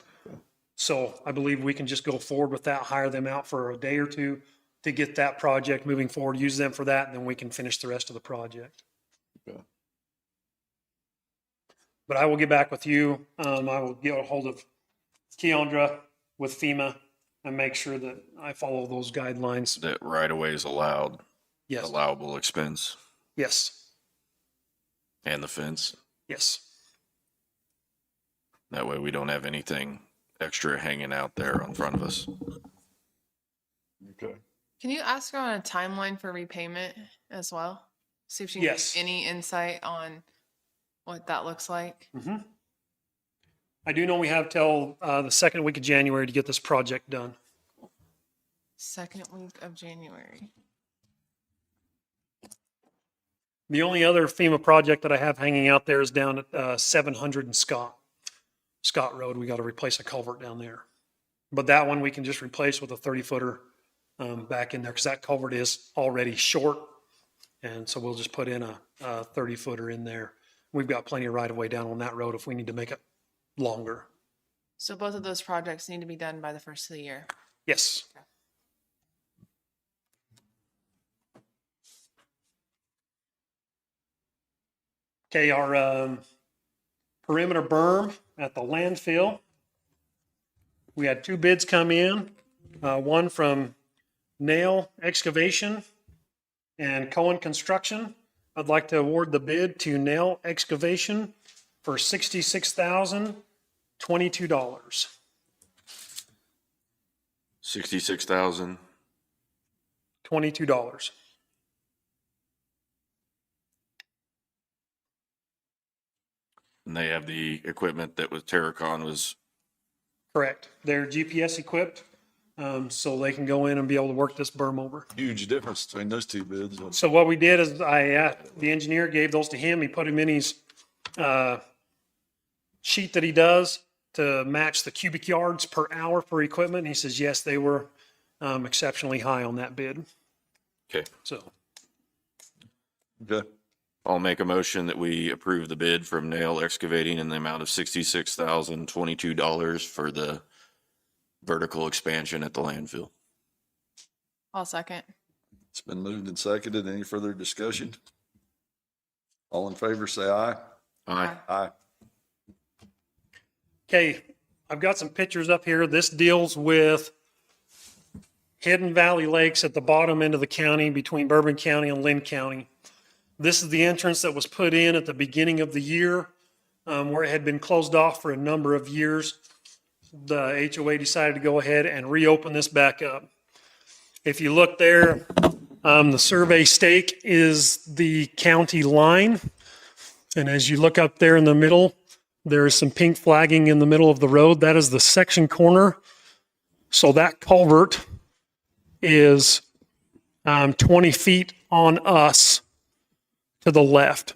So I believe we can just go forward with that, hire them out for a day or two to get that project moving forward, use them for that, and then we can finish the rest of the project. Okay. But I will get back with you. I will get a hold of Keandra with FEMA and make sure that I follow those guidelines. That right away is allowed, Yes, allowable expense, yes, and the fence. yes. That way we don't have anything extra hanging out there in front of us. Okay. Can you ask her on a timeline for repayment as well? See if she can Yes. give any insight on what that looks like. Mhm. I do know we have till the second week of January to get this project done. Second week of January. The only other FEMA project that I have hanging out there is down at 700 and Scott Road. We got to replace a culvert down there. But that one we can just replace with a 30-footer back in there because that culvert is already short. And so we'll just put in a 30-footer in there. We've got plenty of right of way down on that road if we need to make it longer. So both of those projects need to be done by the first of the year. Yes. Okay, our perimeter berm at the landfill. We had 2 bids come in, one from Nail Excavation and Cohen Construction. I'd like to award the bid to Nail Excavation for $66,022. 66,000. $22. And they have the equipment that was Terracon was, Correct. They're GPS equipped, so they can go in and be able to work this berm over. Huge difference between those 2 bids. So what we did is the engineer gave those to him. He put him in his sheet that he does to match the cubic yards per hour for equipment. And he says, yes, they were exceptionally high on that bid. okay. So Okay. I'll make a motion that we approve the bid from Nail Excavating in the amount of $66,022 for the vertical expansion at the landfill. I'll second. It's been moved and seconded. Any further discussion? All in favor, say aye. Aye. Aye. okay, I've got some pictures up here. This deals with Hidden Valley Lakes at the bottom end of the county between Bourbon County and Linn County. This is the entrance that was put in at the beginning of the year, where it had been closed off for a number of years. The HOA decided to go ahead and reopen this back up. If you look there, the survey stake is the county line. And as you look up there in the middle, there is some pink flagging in the middle of the road. That is the section corner. So that culvert is 20 feet on us to the left.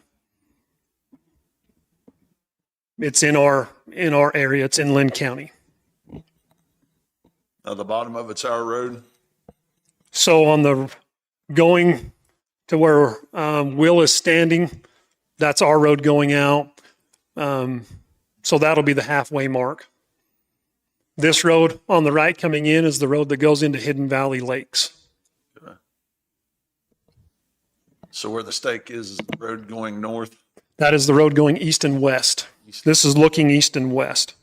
It's in our area. It's in Linn County. Now, the bottom of it's our road. So on the going to where Will is standing, that's our road going out. So that'll be the halfway mark. This road on the right coming in is the road that goes into Hidden Valley Lakes. So where the stake is the road going north. That is the road going east and west. This is looking east and west.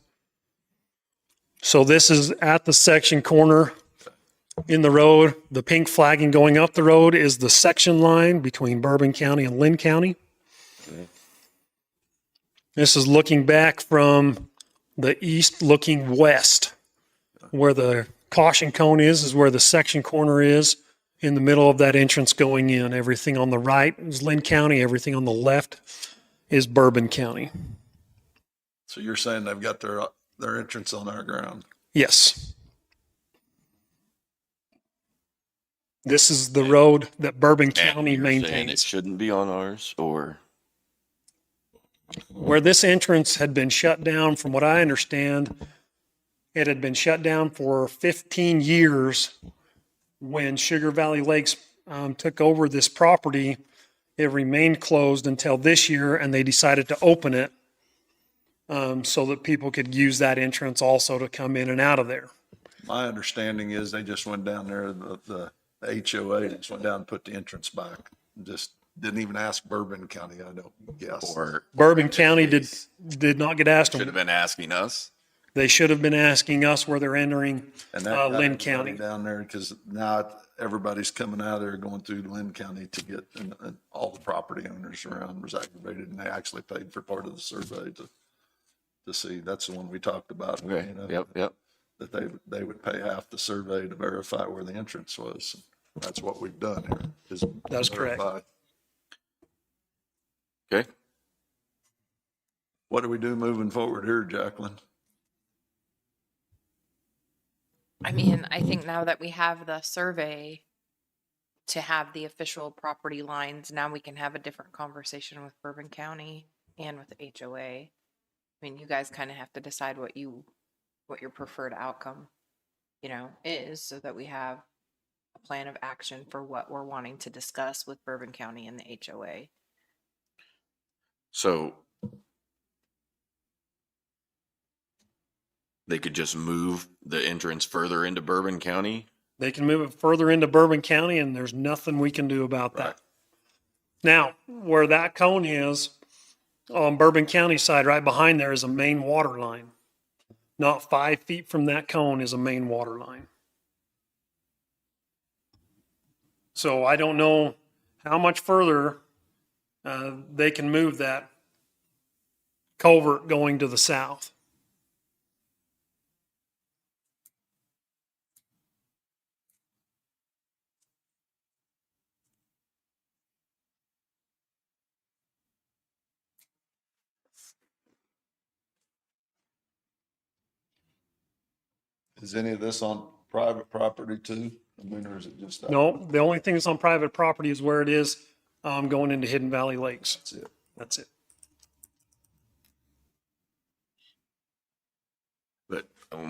So this is at the section corner in the road. The pink flagging going up the road is the section line between Bourbon County and Linn County. This is looking back from the east looking west. Where the caution cone is where the section corner is. In the middle of that entrance going in. Everything on the right is Linn County. Everything on the left is Bourbon County. So you're saying they've got their entrance on our ground. Yes. This is the road that Bourbon County And you're saying it maintains. shouldn't be on ours, or? Where this entrance had been shut down, from what I understand, it had been shut down for 15 years. When Sugar Valley Lakes took over this property, it remained closed until this year, and they decided to open it so that people could use that entrance also to come in and out of there. My understanding is they just went down there, the HOA just went down and put the entrance back. Just didn't even ask Bourbon County, I don't guess. Or Bourbon County did not get asked. should have been asking us. They should have been asking us where they're entering And that got Linn everybody County. down there, because now everybody's coming out of there going through Linn County to get, and all the property owners around was aggravated, and they actually paid for part of the survey to see. That's the one we talked about. Okay, you know, yep. That they would pay half the survey to verify where the entrance was. That's what we've done here. Is That's correct. verify. Okay. What do we do moving forward here, Jacqueline? I mean, I think now that we have the survey to have the official property lines, now we can have a different conversation with Bourbon County and with the HOA. I mean, you guys kind of have to decide what your preferred outcome, is, so that we have a plan of action for what we're wanting to discuss with Bourbon County and the HOA. So they could just move the entrance further into Bourbon County? They can move it further into Bourbon County and there's nothing we can do about Right. that. Now, where that cone is, on Bourbon County side, right behind there is a main water line. Not 5 feet from that cone is a main water line. So I don't know how much further they can move that culvert going to the south. Is any of this on private property too? I mean, or is it just? No, the only thing that's on private property is where it is going into Hidden Valley Lakes. That's it. That's it. But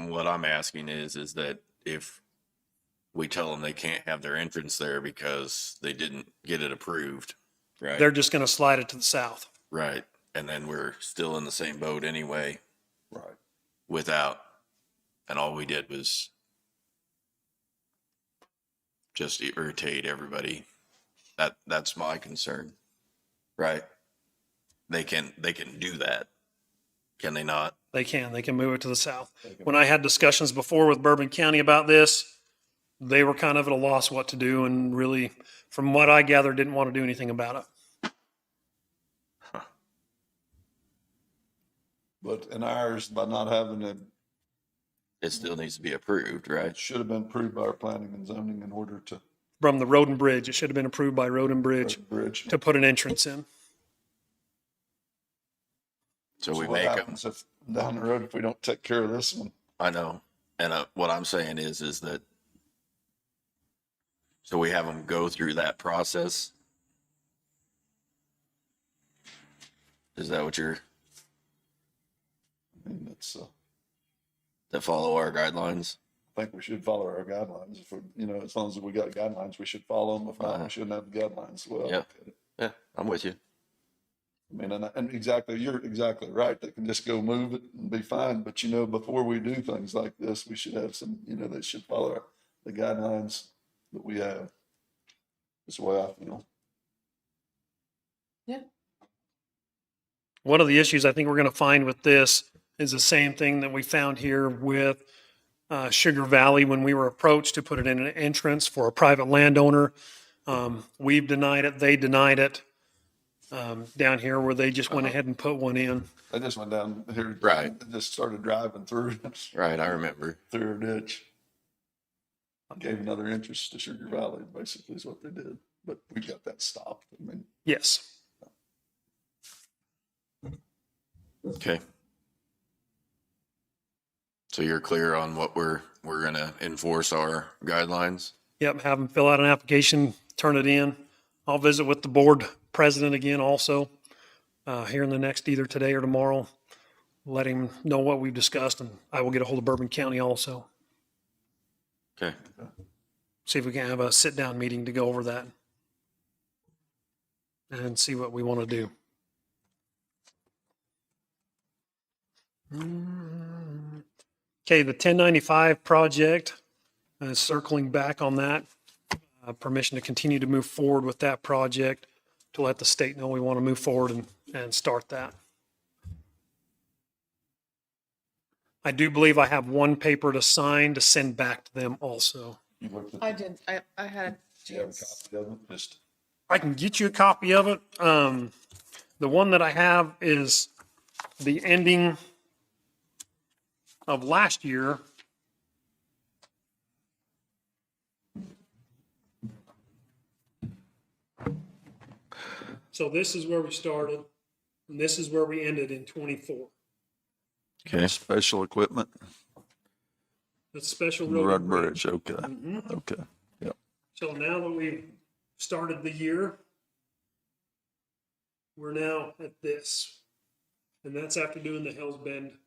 what I'm asking is that if we tell them they can't have their entrance there because they didn't get it approved, right? They're just going to slide it to the south. Right. And then we're still in the same boat anyway Right. without, and all we did was just irritate everybody. That's my concern, right? They can do that. Can they not? They can move it to the south. When I had discussions before with Bourbon County about this, they were kind of at a loss what to do and really, from what I gathered, didn't want to do anything about it. But in ours, by not having it, It still needs to be approved, right? it should have been approved by our planning and zoning in order to From the road and bridge, it should have been approved by road and bridge bridge. to put an entrance in. So we what make them, happens if down the road, if we don't take care of this one? I know. And what I'm saying is that, so we have them go through that process. Is that what you're, I mean, it's, that follow our guidelines? I think we should follow our guidelines. If we, as long as we got guidelines, we should follow them. If not, we shouldn't have the guidelines. Well, Yeah. Yeah, I'm with you. I mean, and exactly, you're exactly right. They can just go move it and be fine. But before we do things like this, we should have some, they should follow the guidelines that we have. That's the way I feel. Yeah. One of the issues I think we're going to find with this is the same thing that we found here with Sugar Valley when we were approached to put it in an entrance for a private landowner. We've denied it. They denied it. Down here where they just went ahead and put one in. I just went down here. Right. And just started driving through Right, I remember. through a ditch. Gave another interest to Sugar Valley, basically is what they did. But we got that stopped. I mean, Yes. Okay. So you're clear on what we're gonna enforce our guidelines? Yep. Have them fill out an application, turn it in. I'll visit with the board president again also here in the next either today or tomorrow. Let him know what we've discussed and I will get a hold of Bourbon County also. Okay. See if we can have a sit down meeting to go over that and see what we want to do. Okay, the 1095 project, circling back on that, permission to continue to move forward with that project to let the state know we want to move forward and start that. I do believe I have one paper to sign to send back to them also. you looked at I did. I had a do you have a chance. copy of it? Just, I can get you a copy of it. The one that I have is the ending of last year. So this is where we started, and this is where we ended in 24. Okay. special equipment, That's special road road and and bridge. bridge, okay, Mhm. okay. So now that we've started the year, we're now at this. And that's after doing the Hells Bend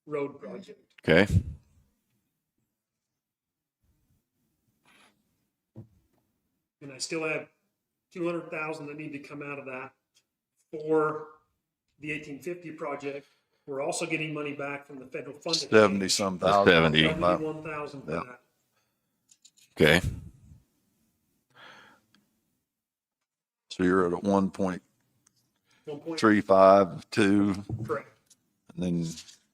Road project. Okay. And I still have 200,000 that need to come out of that for the 1850 project We're also getting money back from the federal funding. 70-some thousand. 70. 71,000 for Yeah. that. Okay. So you're at a 1.35, 1.3, 2, correct. and then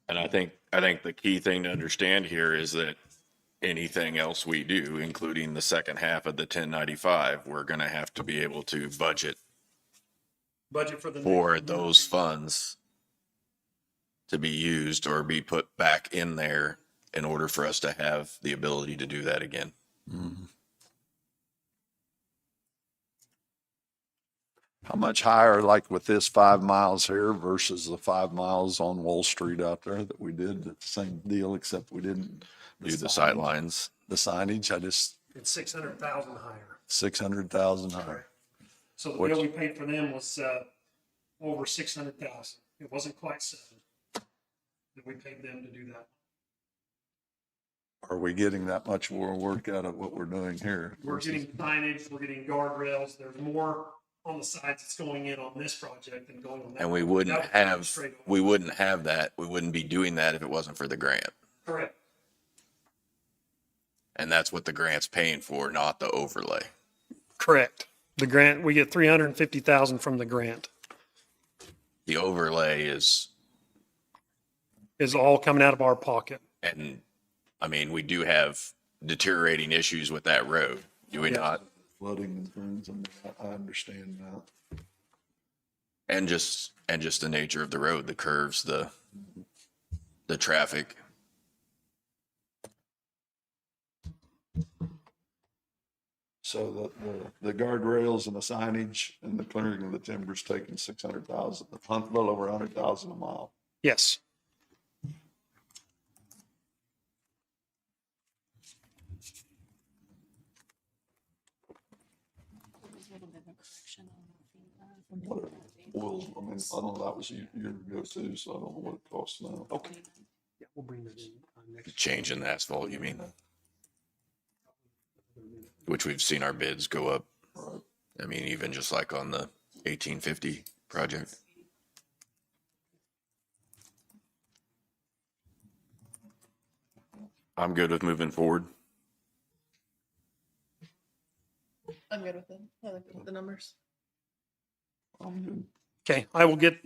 And I think the key thing to understand here is that anything else we do, including the second half of the 1095, we're going to have to be able to budget Budget for the. for next- those funds to be used or be put back in there in order for us to have the ability to do that again. how much higher, like with this 5 miles here versus the 5 miles on Wall Street out there that we did, the same deal, except we didn't Do the signage. sight lines. The signage, It's 600,000 higher. 600,000 higher. So the Which- bill we paid for them was, over 600,000. It wasn't quite 7 that we paid them to do that. Are we getting that much more work out of what we're doing here? We're getting signage, we're getting guardrails. There's more on the sides that's going in on this project than going on that. And we one. wouldn't That was have, straight over. we wouldn't have that. We wouldn't be doing that if it wasn't for the grant. Correct. And that's what the grant's paying for, not the overlay. Correct. The grant, we get 350,000 from the grant. The overlay is, Is all coming out of our pocket. and I mean, we do have deteriorating issues with that road, do we Yeah. not? Flooding and things, and I understand that. And just the nature of the road, the curves, the traffic. So the guardrails and the signage and the clearing of the timber's taking 600,000, a little over 100,000 a mile. Yes. Well, I mean, I don't know, that was a year ago too, so I don't know what it costs now. Okay. Yeah, we'll bring that in next. Change in the asphalt, you mean? Which we've seen our bids go up. Right. I mean, even just like on the 1850 project. I'm good with moving forward. I'm good with it. I like the numbers. I'm good. Okay, I will get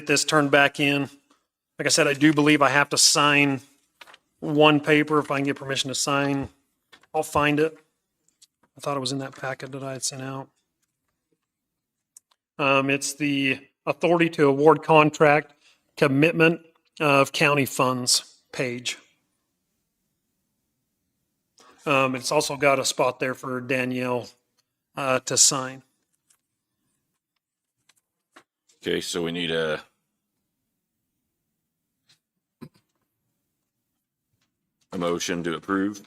this turned back in. Like I said, I do believe I have to sign one paper. If I can get permission to sign, I'll find it. I thought it was in that packet that I had sent out. It's the authority to award contract commitment of county funds page. It's also got a spot there for Danielle to sign. Okay, so we need a motion to approve.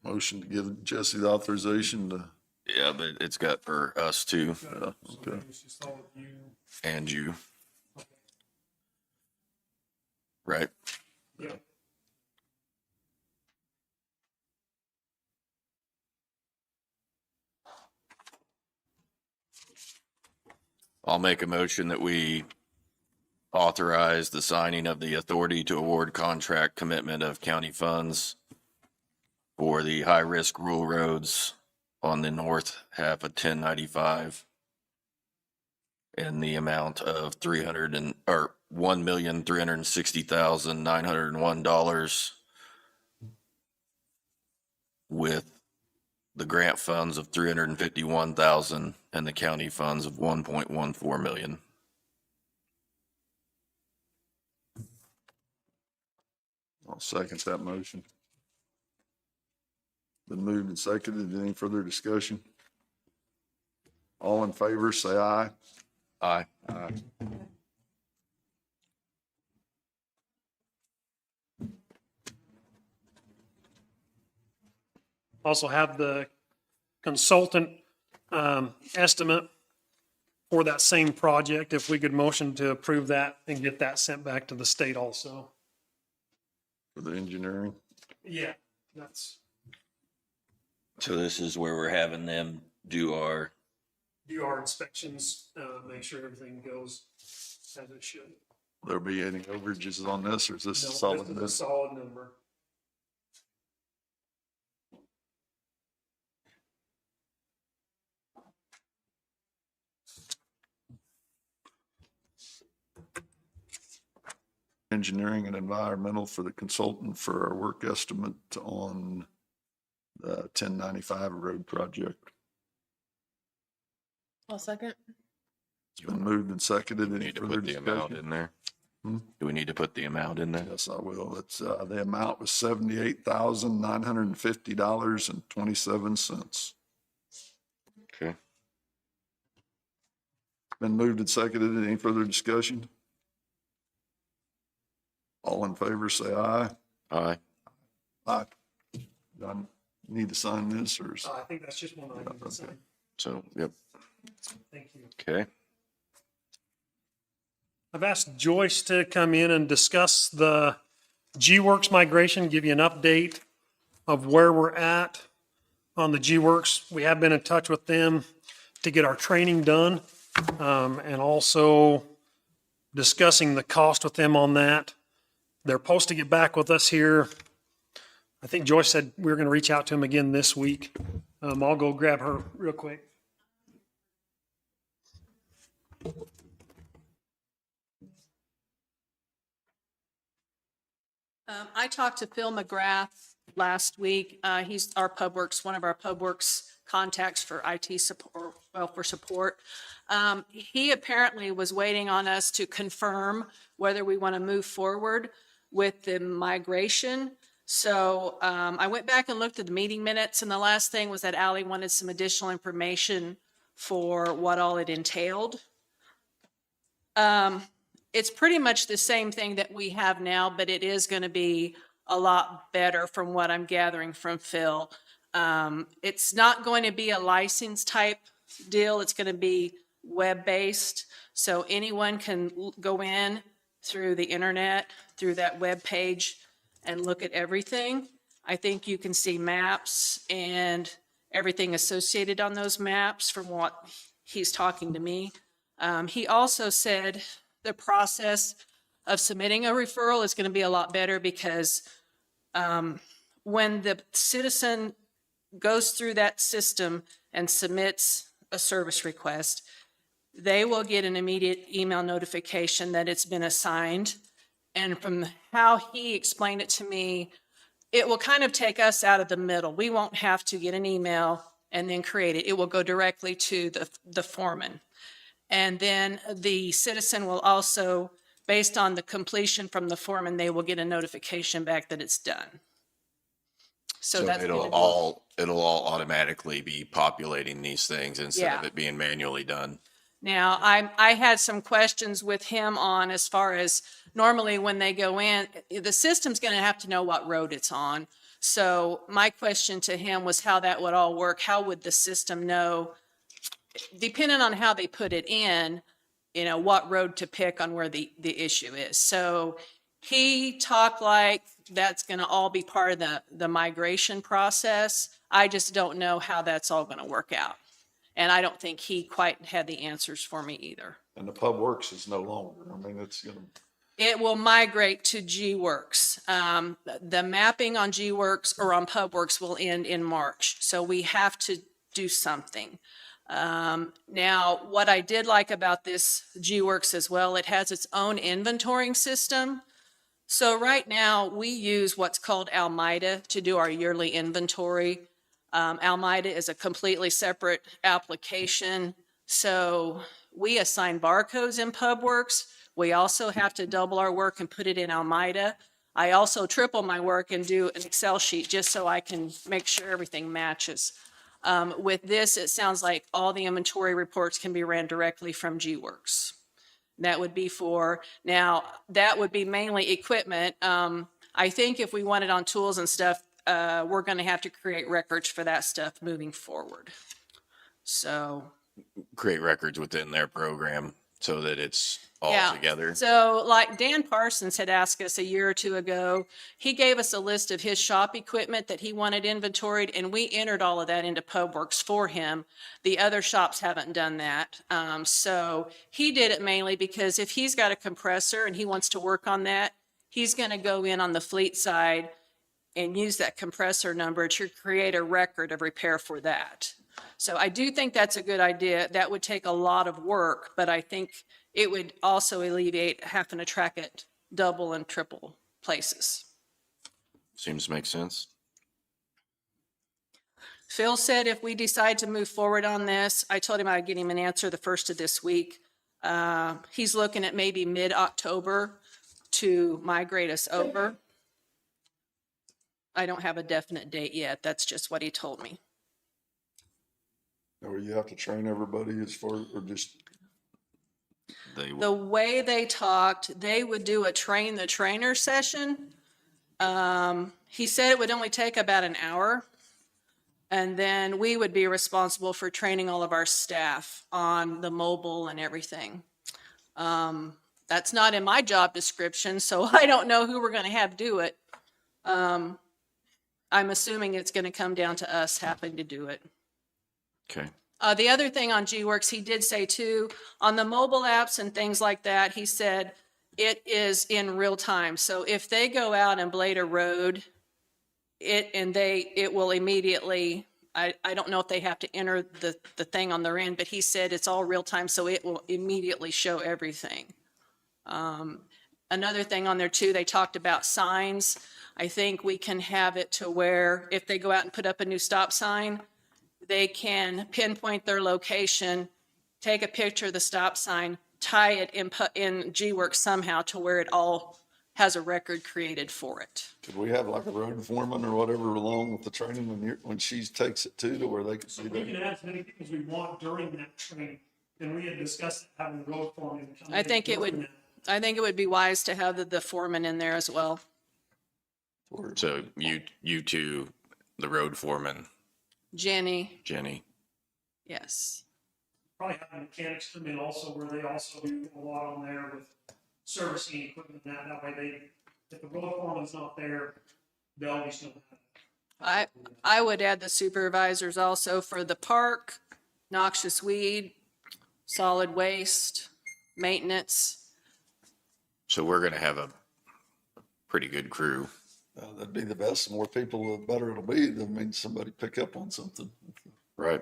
Motion to give Jesse the authorization to, Yeah, but it's got for us too, okay. and you. Right? Yeah. I'll make a motion that we authorize the signing of the authority to award contract commitment of county funds for the high-risk rural roads on the north half of 1095 in the amount of $1,360,901 with the grant funds of 351,000 and the county funds of 1.14 million. I'll second that motion. Been moved and seconded. Any further discussion? All in favor, say aye. Aye. Aye. Also have the consultant estimate for that same project, if we could motion to approve that and get that sent back to the state also. For the engineering. Yeah, that's, So this is where we're having them do our do our inspections, make sure everything goes as it should. There'll be any overages on this, or is this No, solid? this is a solid number. Engineering and environmental for the consultant for our work estimate on the 1095 road project. I'll second. It's been moved and seconded. We Any need to further put the amount discussion? in there. Hmm? Do we need to put the amount in there? Yes, I will. It's, the amount was $78,950.27. Okay. Been moved and seconded. Any further discussion? All in favor, say aye. Aye. Aye. Do I need to sign this, or is? I think that's just one item to sign. So, yep. Thank you. Okay. I've asked Joyce to come in and discuss the GWorks migration, give you an update of where we're at on the GWorks. We have been in touch with them to get our training done, and also discussing the cost with them on that. They're supposed to get back with us here. I think Joyce said we were going to reach out to them again this week. I'll go grab her real quick. I talked to Phil McGrath last week. He's our one of our PubWorks contacts for IT support, well, for support. He apparently was waiting on us to confirm whether we want to move forward with the migration. So I went back and looked at the meeting minutes, and the last thing was that Ally wanted some additional information for what all it entailed. It's pretty much the same thing that we have now, but it is going to be a lot better from what I'm gathering from Phil. It's not going to be a license type deal. It's going to be web-based. So anyone can go in through the internet, through that web page, and look at everything. I think you can see maps and everything associated on those maps from what he's talking to me. He also said the process of submitting a referral is going to be a lot better because when the citizen goes through that system and submits a service request, they will get an immediate email notification that it's been assigned. And from how he explained it to me, it will kind of take us out of the middle. We won't have to get an email and then create it. It will go directly to the foreman. And then the citizen will also, based on the completion from the foreman, they will get a notification back that it's done. So that's it'll all automatically be populating these things instead of Yeah. it being manually done. Now, I had some questions with him on as far as normally when they go in, the system's going to have to know what road it's on. So my question to him was how that would all work. How would the system know, depending on how they put it in, you know, what road to pick on where the issue is. So he talked like that's going to all be part of the migration process. I just don't know how that's all going to work out. And I don't think he quite had the answers for me either. And the PubWorks is no longer. I mean, it's gonna. It will migrate to GWorks. The mapping on GWorks or on PubWorks will end in March. So we have to do something. Now, what I did like about this GWorks as well, it has its own inventorying system. So right now we use what's called Almeida to do our yearly inventory. Almeida is a completely separate application. So we assign barcodes in PubWorks. We also have to double our work and put it in Almeida. I also triple my work and do an Excel sheet just so I can make sure everything matches. With this, it sounds like all the inventory reports can be ran directly from GWorks. That would be that would be mainly equipment. I think if we want it on tools and stuff, we're going to have to create records for that stuff moving forward. So. Create records within their program. so that it's all Yeah. together. So like Dan Parsons had asked us a year or two ago, he gave us a list of his shop equipment that he wanted inventoried, and we entered all of that into PubWorks for him. The other shops haven't done that. So he did it mainly because if he's got a compressor and he wants to work on that, he's going to go in on the fleet side and use that compressor number to create a record of repair for that. So I do think that's a good idea. That would take a lot of work, but I think it would also alleviate having to track it double and triple places. Seems to make sense. Phil said if we decide to move forward on this, I told him I'd get him an answer the first of this week. He's looking at maybe mid-October to migrate us over. I don't have a definite date yet. That's just what he told me. Or you have to train everybody as far, or just, They The way they talked, they would do a train the trainer session. He said it would only take about an hour. And then we would be responsible for training all of our staff on the mobile and everything. That's not in my job description, so I don't know who we're going to have do it. I'm assuming it's going to come down to us having to do it. Okay. The other thing on GWorks, he did say too, on the mobile apps and things like that, he said it is in real time. So if they go out and blade a road, it will immediately, I don't know if they have to enter the thing on their end, but he said it's all real time, so it will immediately show everything. Another thing on there too, they talked about signs. I think we can have it to where if they go out and put up a new stop sign, they can pinpoint their location, take a picture of the stop sign, tie it in GWorks somehow to where it all has a record created for it. could we have like a road foreman or whatever along with the training when she takes it too, to where they can So see we that? can add as many people as we want during that training, and we had discussed having the road foreman come I in think it during would, that. I think it would be wise to have the foreman in there as well. So you two, the road foreman, Jenny, Jenny. yes. Probably have the mechanics come in also, where they also do a lot on there with servicing equipment and that way if the road foreman's not there, they'll always know that. I would add the supervisors also for the park, noxious weed, solid waste, maintenance. So we're going to have a pretty good crew. That'd be the best. The more people, the better it'll be. That means somebody pick up on something. Right.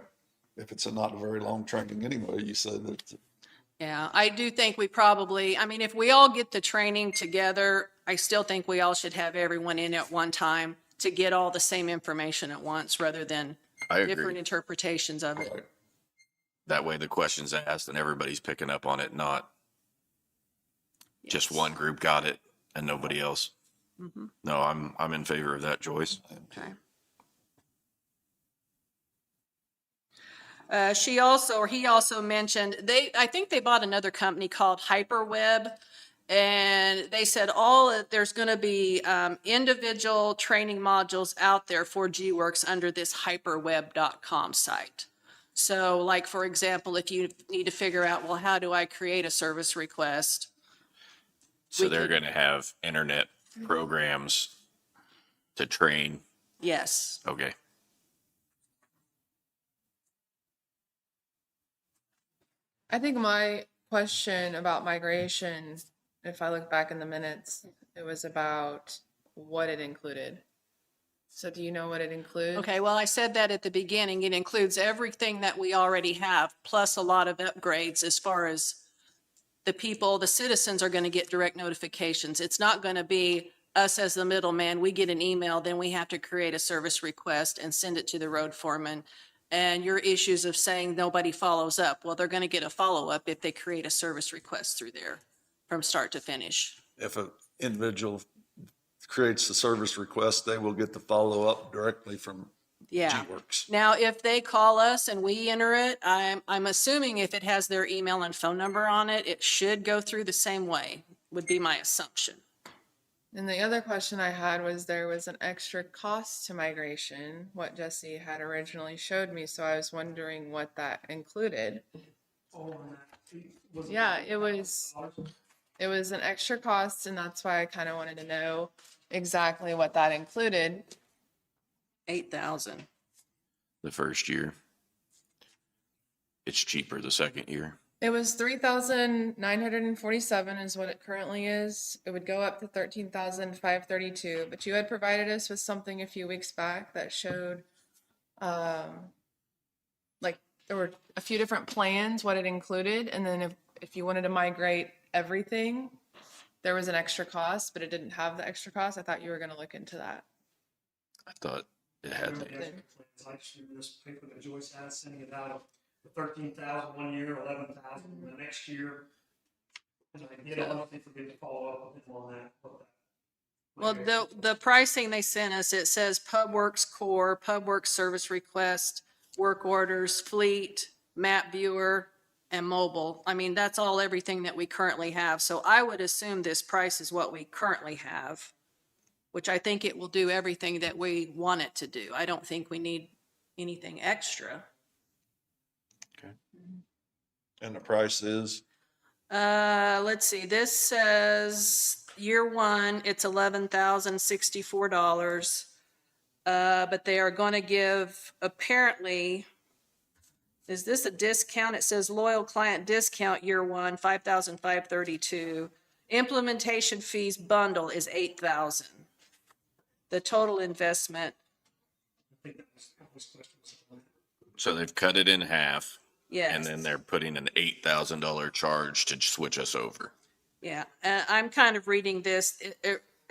If it's not a very long training anyway, you say that. Yeah, I do think we probably, I mean, if we all get the training together, I still think we all should have everyone in at one time to get all the same information at once rather than I different agree. interpretations of it. Right. That way the question's asked and everybody's picking up on it, not just Yes. one group got it and nobody else. Mhm. No, I'm in favor of that, Joyce. Okay. She also, or he also mentioned, I think they bought another company called Hyperweb. And they said there's going to be individual training modules out there for GWorks under this hyperweb.com site. So like, for example, if you need to figure out, well, how do I create a service request? So We they're could- going to have internet programs to train. Yes. Okay. I think my question about migration, if I look back in the minutes, it was about what it included. So do you know what it includes? Okay, well, I said that at the beginning. It includes everything that we already have, plus a lot of upgrades as far as the citizens are going to get direct notifications. It's not going to be us as the middleman. We get an email, then we have to create a service request and send it to the road foreman. And your issues of saying nobody follows up, well, they're going to get a follow-up if they create a service request through there from start to finish. If an individual creates the service request, they will get the follow-up directly from Yeah. GWorks. Now, if they call us and we enter it, I'm assuming if it has their email and phone number on it, it should go through the same way, would be my assumption. And the other question I had was there was an extra cost to migration, what Jesse had originally showed me. So I was wondering what that included. On that Was Yeah, it was an extra cost, and that's why I kind of wanted to know exactly what that included. 8,000. The first year. It's cheaper the second year. It was 3,947 is what it currently is. It would go up to 13,532, but you had provided us with something a few weeks back that showed, like there were a few different plans, what it included, and then if you wanted to migrate everything, there was an extra cost, but it didn't have the extra cost. I thought you were going to look into that. I thought it had that. I just remember this paper that Joyce had, sending it out, the 13,000 one year, 11,000 the next year. And I did honestly forget to follow up with him on that. Well, the pricing they sent us, it says PubWorks Core, PubWorks Service Request, Work Orders, Fleet, Map Viewer, and Mobile. I mean, that's all everything that we currently have. So I would assume this price is what we currently have, which I think it will do everything that we want it to do. I don't think we need anything extra. And the price is? Let's see, this says year one, it's $11,064. But they are going to give, apparently, is this a discount? It says loyal client discount year one, $5,532. Implementation fees bundle is $8,000. The total investment, So they've cut it in half. yes. And then they're putting an $8,000 charge to switch us over. Yeah, I'm kind of reading this,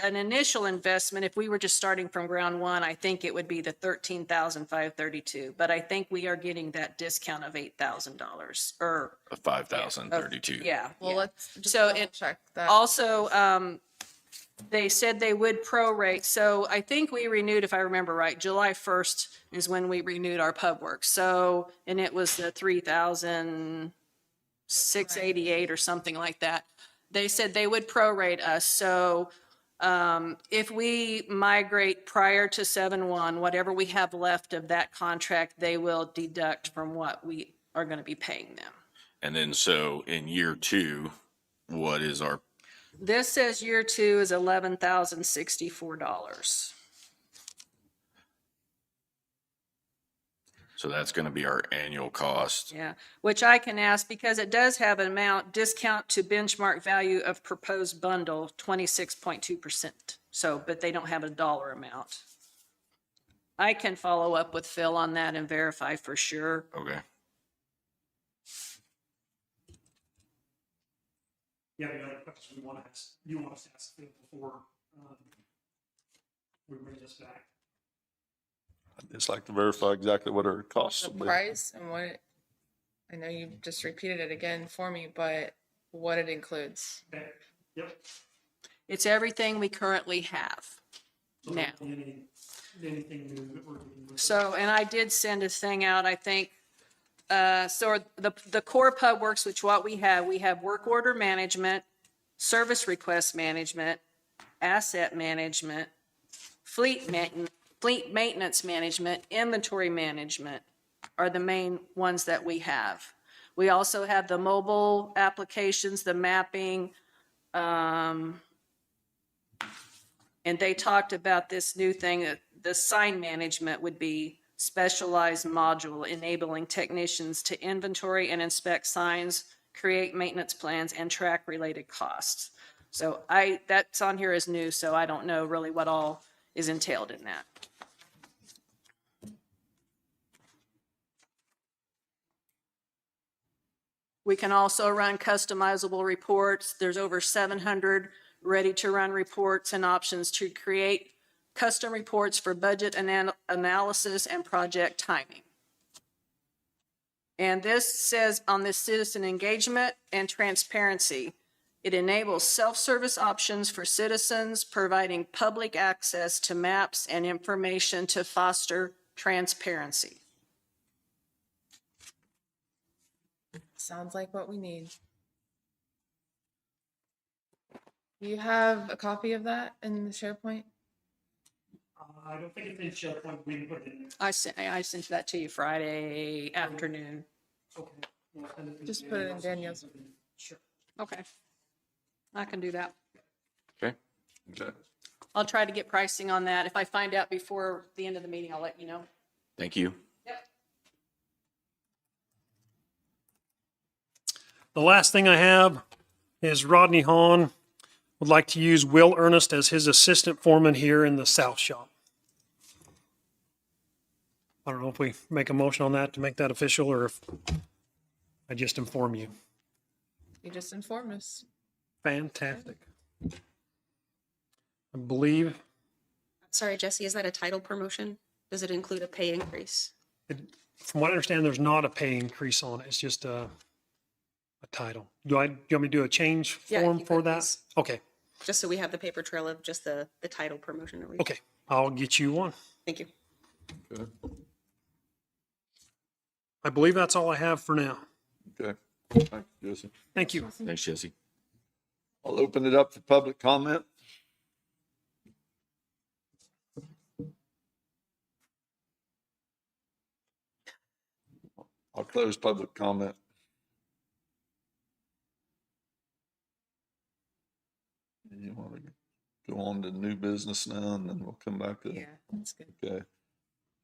an initial investment, if we were just starting from ground one, I think it would be the $13,532, but I think we are getting that discount of $8,000 or, $5,032. yeah. Well, yeah. let's just So double it- check that. Also, they said they would prorate, so I think we renewed, if I remember right, July 1st is when we renewed our PubWorks. So, and it was the 3,688 or something like that. They said they would prorate us, so if we migrate prior to 7/1, whatever we have left of that contract, they will deduct from what we are going to be paying them. And then so in year two, what is our, This says year two is $11,064. so that's going to be our annual cost. Yeah, which I can ask because it does have an amount discount to benchmark value of proposed bundle, 26.2%. So, but they don't have a dollar amount. I can follow up with Phil on that and verify for sure. Okay. Yeah, the other questions we want to ask, you want us to ask Phil before we bring this back. I'd just like to verify exactly what our costs The will be. price and what, I know you just repeated it again for me, but what it includes. Okay, yep. It's everything we currently have So now. anything new that we're doing with it. So, and I did send a thing out, I think, so the core PubWorks, which what we have work order management, service request management, asset management, fleet maintenance management, inventory management are the main ones that we have. We also have the mobile applications, the mapping, and they talked about this new thing, the sign management would be specialized module enabling technicians to inventory and inspect signs, create maintenance plans, and track related costs. So that's on here as new, so I don't know really what all is entailed in that. We can also run customizable reports. There's over 700 ready-to-run reports and options to create custom reports for budget analysis and project timing. And this says on this citizen engagement and transparency, it enables self-service options for citizens, providing public access to maps and information to foster transparency. Sounds like what we need. Do you have a copy of that in the SharePoint? I don't think it's in SharePoint, we can put it in. I sent that to you Friday afternoon. Okay. Just put it in Danielle's. Okay. I can do that. Okay. Okay. I'll try to get pricing on that. If I find out before the end of the meeting, I'll let you know. Thank you. Yep. The last thing I have is Rodney Hahn would like to use Will Ernest as his assistant foreman here in the South Shop. I don't know if we make a motion on that to make that official or if I just inform you. You just informed us. Fantastic. I believe Sorry, Jesse, is that a title promotion? Does it include a pay increase? from what I understand, there's not a pay increase on it. It's just a title. Do you want me to do a change Yeah, if form you for could, that? please. Okay, Just so we have the paper trail of just the title promotion at least. okay. I'll get you one. Thank you. Okay. I believe that's all I have for now. Okay. Thank you, Jesse. Thank you. Thanks, Jesse. I'll open it up for public comment. I'll close public comment. You want to go on to new business now and then we'll come back to, Yeah, that's good. okay.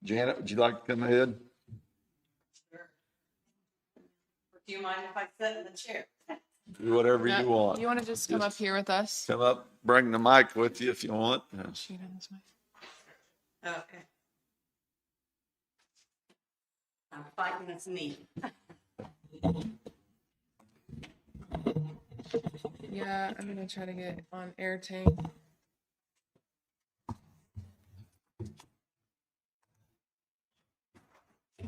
Janet, would you like to come ahead? Do you mind if I sit in the chair? Do whatever Yeah, you want. You want to just come up here with us? Come up, bring the mic with you if you want. Shoot on this mic. Okay. I'm fighting this knee. Yeah, I'm gonna try to get on air tank.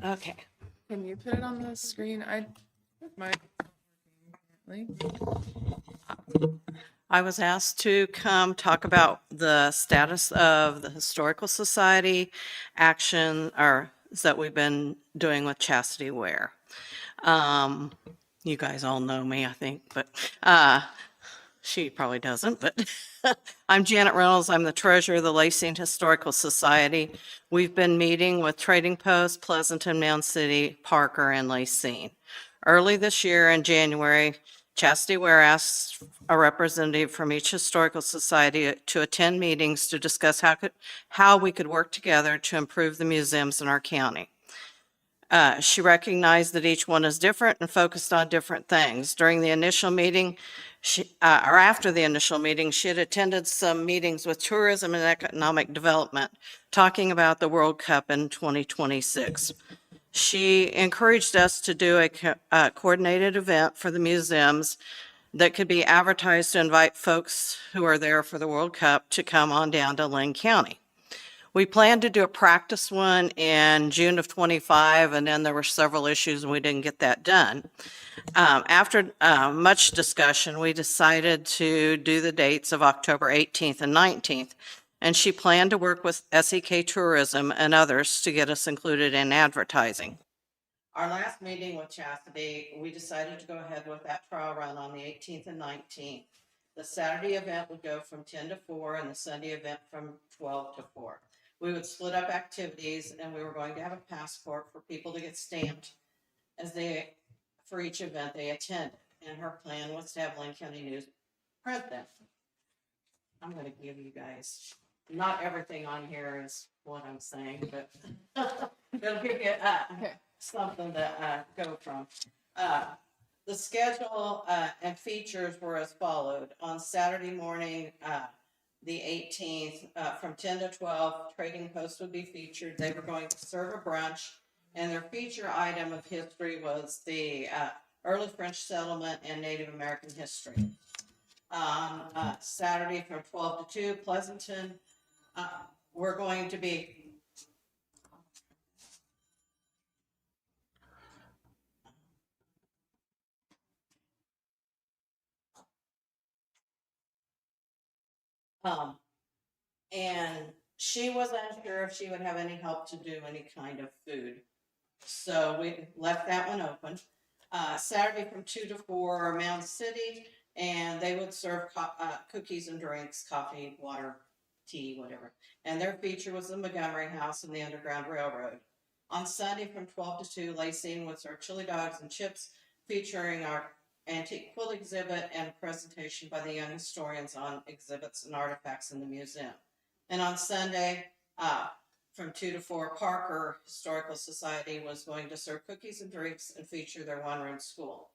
Okay. Can you put it on the screen? My. I was asked to come talk about the status of the Historical Society action or that we've been doing with Chastity Ware. You guys all know me, I think, but she probably doesn't, but I'm Janet Reynolds. I'm the treasurer of the Lacing Historical Society. We've been meeting with Trading Post, Pleasanton, Mound City, Parker, and Lacine. Early this year in January, Chastity Ware asked a representative from each historical society to attend meetings to discuss how we could work together to improve the museums in our county. She recognized that each one is different and focused on different things. During the initial meeting, or after the initial meeting, she had attended some meetings with tourism and economic development, talking about the World Cup in 2026. She encouraged us to do a coordinated event for the museums that could be advertised to invite folks who are there for the World Cup to come on down to Linn County. We planned to do a practice one in June of 25, and then there were several issues and we didn't get that done. After much discussion, we decided to do the dates of October 18th and 19th, and she planned to work with SEK Tourism and others to get us included in advertising. Our last meeting with Chastity, we decided to go ahead with that trial run on the 18th and 19th. The Saturday event would go from 10 to 4 and the Sunday event from 12 to 4. We would split up activities and we were going to have a passport for people to get stamped for each event they attended. And her plan was to have Linn County News print them. I'm going to give you guys, not everything on here is what I'm saying, but it'll give you something to go from. The schedule and features were as followed. On Saturday morning, the 18th, from 10 to 12, Trading Post would be featured. They were going to serve a brunch, and their feature item of history was the early French settlement and Native American history. Saturday from 12 to 2, Pleasanton, we're going to be and she was unsure if she would have any help to do any kind of food. So we left that one open. Saturday from 2 to 4, Mound City, and they would serve cookies and drinks, coffee, water, tea, whatever. And their feature was the Montgomery House and the Underground Railroad. On Sunday from 12 to 2, Lacine would serve chili dogs and chips, featuring our antique quilt exhibit and a presentation by the young historians on exhibits and artifacts in the museum. And on Sunday, from 2 to 4, Parker Historical Society was going to serve cookies and drinks and feature their one-room school.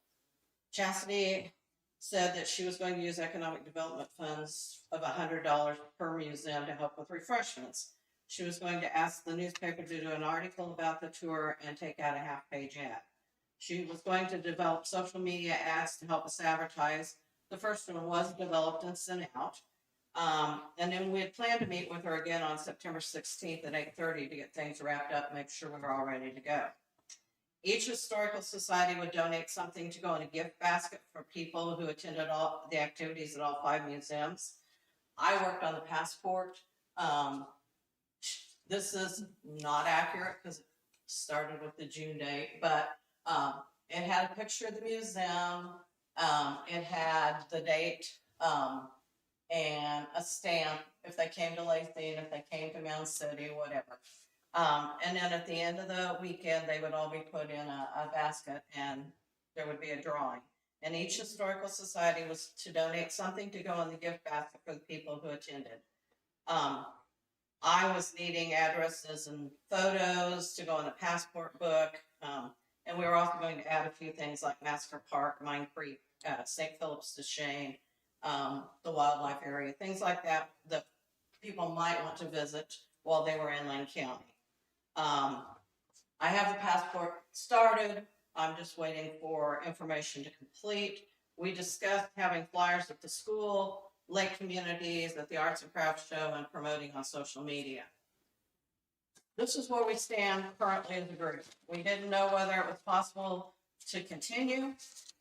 Chastity said that she was going to use economic development funds of $100 per museum to help with refreshments. She was going to ask the newspaper to do an article about the tour and take out a half-page ad. She was going to develop social media ads to help us advertise. The first one was developed and sent out. And then we had planned to meet with her again on September 16th at 8:30 to get things wrapped up, make sure we were all ready to go. Each historical society would donate something to go in a gift basket for people who attended all the activities at all 5 museums. I worked on the passport. This is not accurate because it started with the June date, but it had a picture of the museum. It had the date and a stamp if they came to Lathrop, if they came to Mound City, whatever. And then at the end of the weekend, they would all be put in a basket and there would be a drawing. And each historical society was to donate something to go in the gift basket for the people who attended. I was needing addresses and photos to go in the passport book. And we were also going to add a few things like Massacre Park, Mine Creek, St. Philip's Deschênes, the wildlife area, things like that that people might want to visit while they were in Linn County. I have the passport started. I'm just waiting for information to complete. We discussed having flyers at the school, lake communities, at the Arts and Crafts Show, and promoting on social media. This is where we stand currently as a group. We didn't know whether it was possible to continue,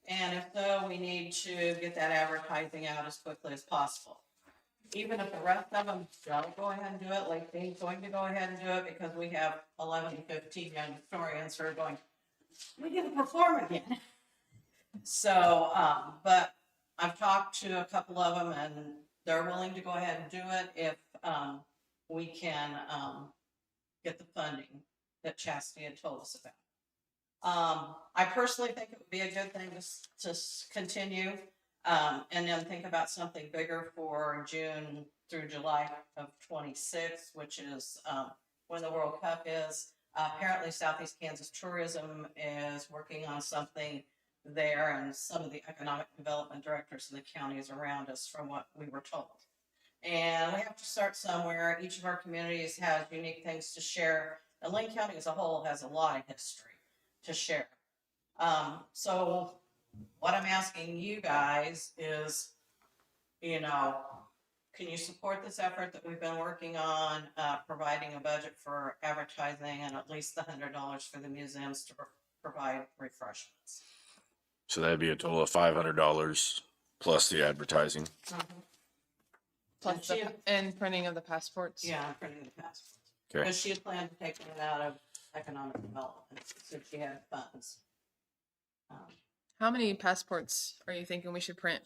and if so, we need to get that advertising out as quickly as possible. Even if the rest of them don't go ahead and do it, like they're going to go ahead and do it because we have 11 to 15 young historians who are going, we get to perform again. So, but I've talked to a couple of them and they're willing to go ahead and do it if we can get the funding that Chastity had told us about. I personally think it would be a good thing to continue and then think about something bigger for June through July of 26, which is when the World Cup is. Apparently Southeast Kansas Tourism is working on something there, and some of the economic development directors in the counties around us, from what we were told. And we have to start somewhere. Each of our communities has unique things to share, and Linn County as a whole has a lot of history to share. So what I'm asking you guys is, you know, can you support this effort that we've been working on, providing a budget for advertising and at least the $100 for the museums to provide refreshments? So that'd be a total of $500 plus the advertising. Plus And and printing of the passports. Yeah, I'm printing the passports. Okay. Because she had planned to take it out of economic development, so she had funds. How many passports are you thinking we should print?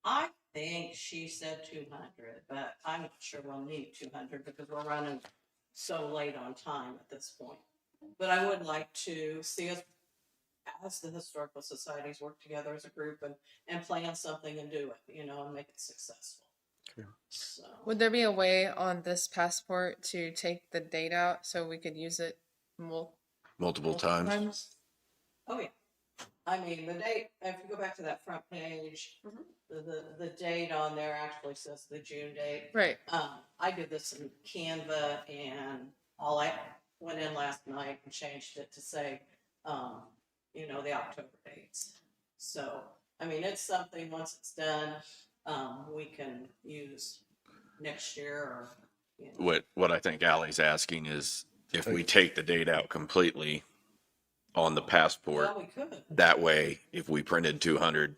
I think she said 200, but I'm not sure we'll need 200 because we're running so late on time at this point. But I would like to see us, as the historical societies, work together as a group and plan something and do it, you know, and make it successful. Okay. So, Would there be a way on this passport to take the date out so we could use it Multiple times. oh yeah. I mean, the date, if you go back to that front page, the date on there actually says the June date. Right. I did this in Canva and I went in last night and changed it to say, you know, the October dates. So, I mean, it's something, once it's done, we can use next year or, you know. What I think Ally's asking is if we take the date out completely on the passport, Well, we could. that way, if we printed 200,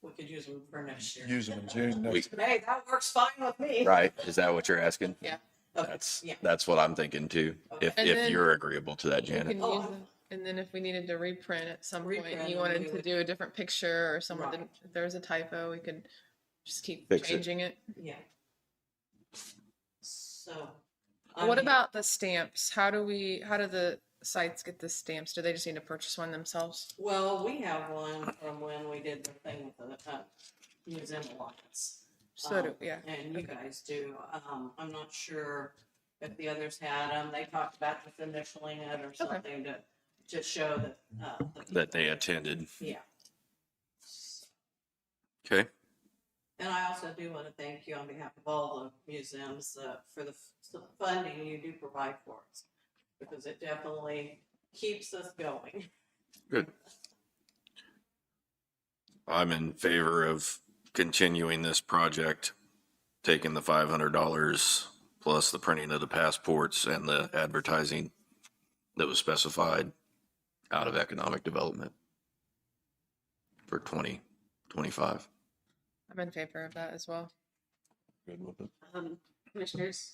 We could use them for next year. Use them in June next. Hey, that works fine with me. right? Is that what you're asking? Yeah. Okay, That's yeah. that's what I'm thinking too. If And if then- you're agreeable to that, We Janet. can use them. And then if we needed to reprint at some point, Reprint you and wanted do to it. do a different picture or someone Right. didn't, if there was a typo, we could just keep Fix it. changing it. Yeah. So. What about the stamps? How do sites get the stamps? Do they just need to purchase one themselves? Well, we have one from when we did the thing with the museum alliance. So do, yeah. And you guys do. I'm not sure if the others had them. They talked about just initialing it or something to show that. That they attended. Yeah. Okay. And I also do want to thank you on behalf of all the museums for the funding you do provide for us, because it definitely keeps us going. Good. I'm in favor of continuing this project, taking the $500 plus the printing of the passports and the advertising that was specified out of economic development for 2025. I'm in favor of that as well. Good with it. Commissioners,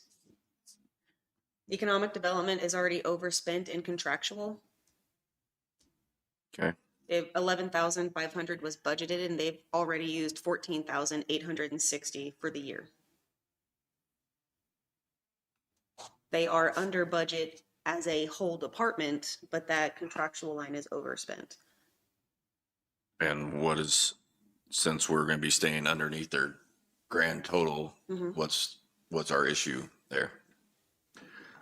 economic development is already overspent in contractual. Okay. 11,500 was budgeted and they've already used 14,860 for the year. They are under budget as a whole department, but that contractual line is overspent. And what is, since we're going to be staying underneath their grand total, what's our issue there?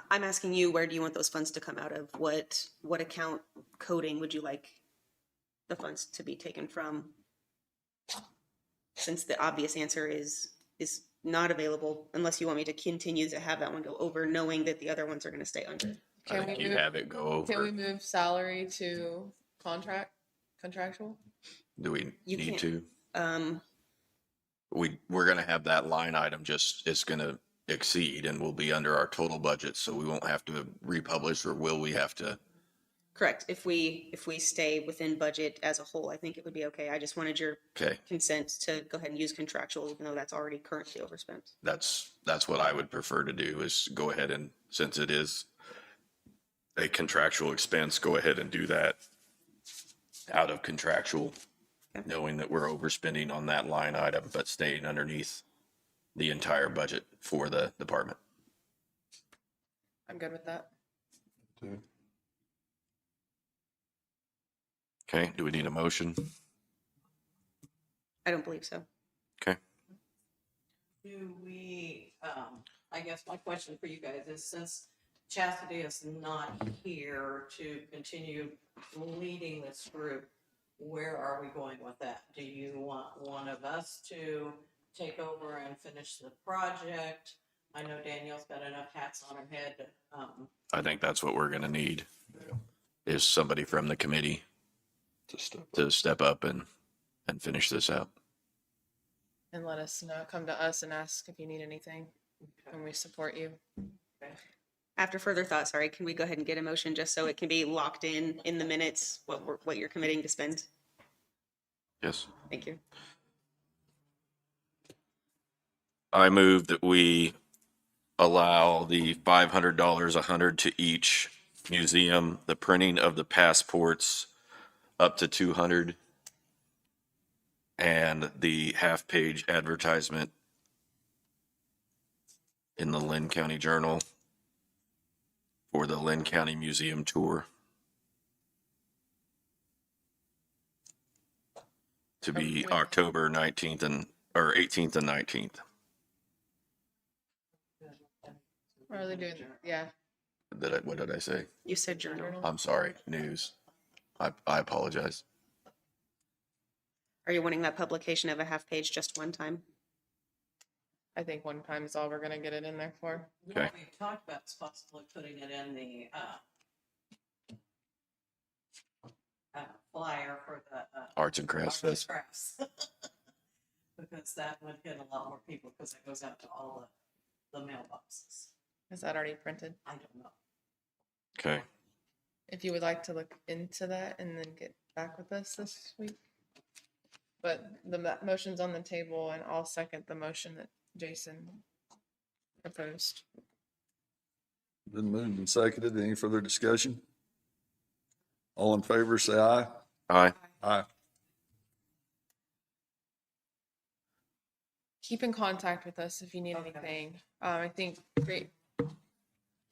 I'm asking you, where do you want those funds to come out of? What account coding would you like the funds to be taken from? Since the obvious answer is not available, unless you want me to continue to have that one go over, knowing that the other ones are going to stay under. I think you have it go Can we over. move salary to contractual? Do we You need can't. to? We're going to have that line item just, it's going to exceed and we'll be under our total budget. So we won't have to republish, or will we have to? Correct. If we stay within budget as a whole, I think it would be okay. I just wanted your Okay. consent to go ahead and use contractual, even though that's already currently overspent. That's what I would prefer to do, is go ahead and, since it is a contractual expense, go ahead and do that out of contractual, knowing that we're overspending on that line item, but staying underneath the entire budget for the department. I'm good with that. Okay, do we need a motion? I don't believe so. Okay. Do we, I guess my question for you guys is, since Chastity is not here to continue leading this group, where are we going with that? Do you want one of us to take over and finish the project? I know Danielle's got enough hats on her head. I think that's what we're gonna need, is somebody from the committee to step up and finish this out. And let us know, come to us and ask if you need anything, and we support you. After further thought, sorry, can we go ahead and get a motion just so it can be locked in the minutes, what you're committing to spend? Yes. Thank you. I move that we allow the $500, $100 to each museum, the printing of the passports up to 200, and the half-page advertisement in the Linn County Journal for the Linn County Museum Tour to be October 19th or 18th and 19th. What are they doing? Yeah. What did I say? You said journal. I'm sorry, news. I apologize. Are you wanting that publication of a half page just one time? I think one time is all we're gonna get it in there for. Okay. What we've talked about is possibly putting it in the, flyer for the, Arts and Crafts Fest. crafts. Because that would hit a lot more people, because it goes out to all the mailboxes. Is that already printed? I don't know. Okay. If you would like to look into that and then get back with us this week. But the motion's on the table, and I'll second the motion that Jason proposed. Been moved and seconded. Any further discussion? All in favor, say aye. Aye. Aye. Keep in contact with us if you need anything. I think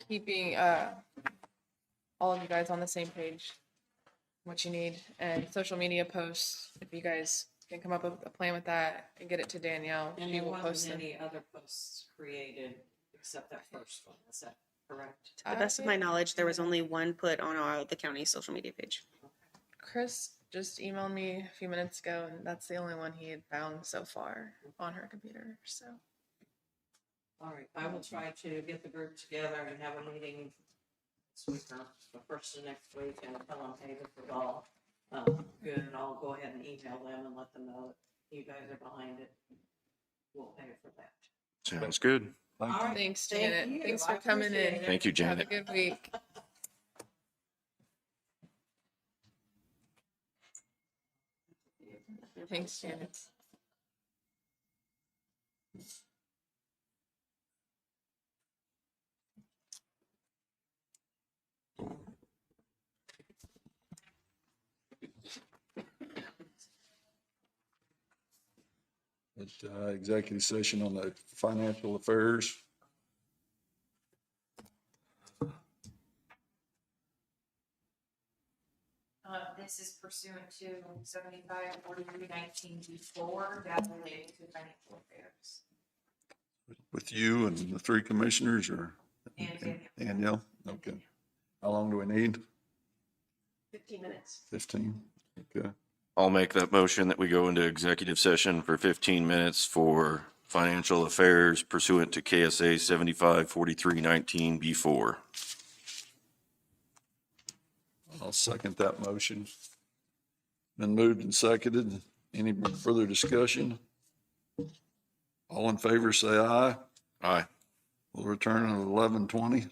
keeping all of you guys on the same page, what you need, and social media posts, if you guys can come up with a plan with that and get it to Danielle, And she there will post wasn't them. any other posts created except that first one, is that correct? To the best of my knowledge, there was only one put on the county social media page. Chris just emailed me a few minutes ago, and that's the only one he had found so far on her computer, so. All right, I will try to get the group together and have a meeting this week or the first of next week and tell them, hey, this is all good, and I'll go ahead and email them and let them know that you guys are behind it. We'll pay for that. Sounds good. All right, Thanks, thank Janet. you. Thanks I for coming appreciate in. it. Thank you, Have a Janet. good week. Thanks, Janet. Executive session on the financial affairs. This is pursuant to 75-43-19 that's related to financial affairs. With you and the three commissioners or? And Danielle. Danielle, okay. How long do we need? 15 minutes. 15, okay. I'll make that motion that we go into executive session for 15 minutes for financial affairs pursuant to KSA 75-43-19B4. I'll second that motion. Been moved and seconded. Any further discussion? All in favor, say aye. Aye. We'll return at 11:20.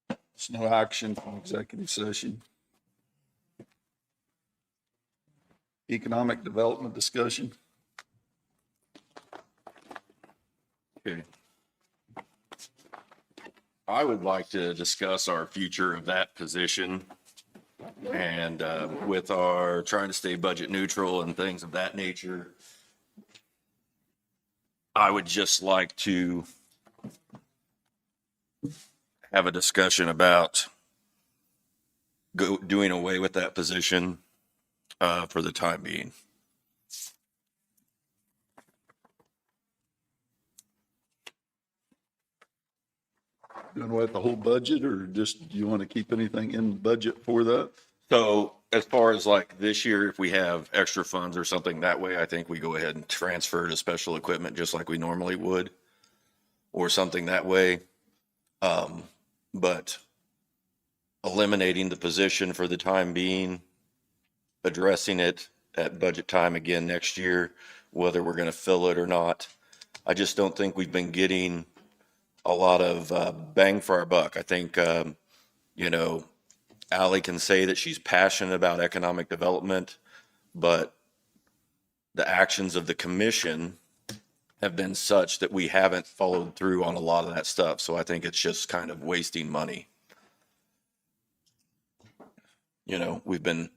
There's no action from executive session. Economic development discussion. Okay. I would like to discuss our future of that position. And with our trying to stay budget neutral and things of that nature, I would just like to have a discussion about doing away with that position for the time being. Doing away with the whole budget, or just, do you want to keep anything in the budget for that? So as far as like this year, if we have extra funds or something that way, I think we go ahead and transfer to special equipment just like we normally would, or something that way. But eliminating the position for the time being, addressing it at budget time again next year, whether we're going to fill it or not. I just don't think we've been getting a lot of bang for our buck. I think, Ally can say that she's passionate about economic development, but the actions of the commission have been such that we haven't followed through on a lot of that stuff. So I think it's just kind of wasting money. We've been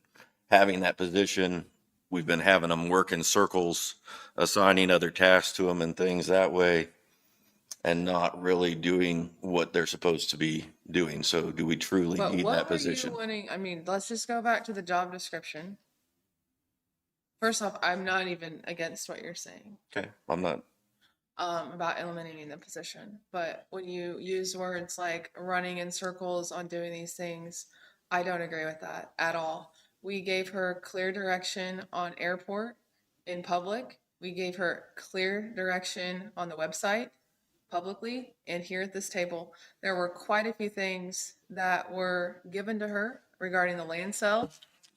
having that position. We've been having them work in circles, assigning other tasks to them and things that way, and not really doing what they're supposed to be doing. So do we truly But need what that were you position? wanting? I mean, let's just go back to the job description. First off, I'm not even against what you're saying Okay, I'm not. about eliminating the position. But when you use words like running in circles on doing these things, I don't agree with that at all. We gave her clear direction on airport in public. We gave her clear direction on the website publicly and here at this table. There were quite a few things that were given to her regarding the land sale.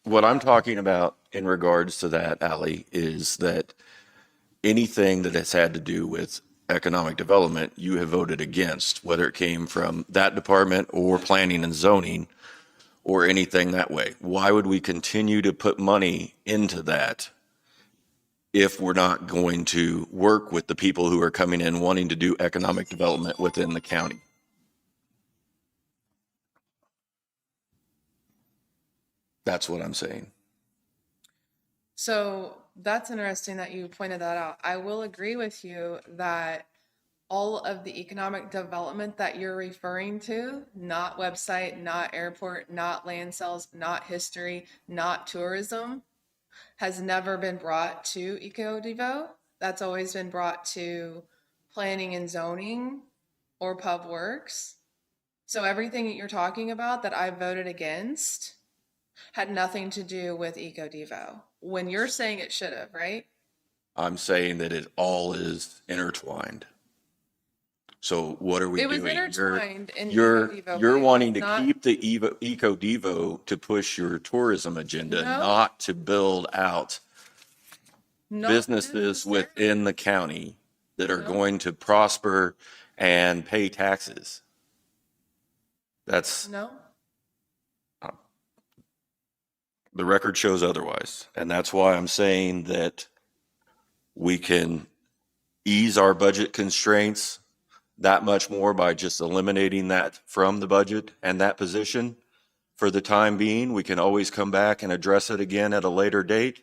What I'm talking about in regards to that, Ally, is that anything that has had to do with economic development, you have voted against, whether it came from that department or planning and zoning or anything that way. Why would we continue to put money into that if we're not going to work with the people who are coming in wanting to do economic development within the county? That's what I'm saying. So that's interesting that you pointed that out. I will agree with you that all of the economic development that you're referring to, not website, not airport, not land sales, not history, not tourism, has never been brought to EcoDevo. That's always been brought to planning and zoning or pub works. So everything that you're talking about that I voted against had nothing to do with EcoDevo. When you're saying it should have, right? I'm saying that it all is intertwined. So what are we It was doing? intertwined in You're EcoDevo, you're but wanting to not- keep the EcoDevo to push your tourism agenda, No. not to build out not businesses necessarily. within the county that are No. going to prosper and pay taxes. That's, No. the record shows otherwise. And that's why I'm saying that we can ease our budget constraints that much more by just eliminating that from the budget and that position for the time being. We can always come back and address it again at a later date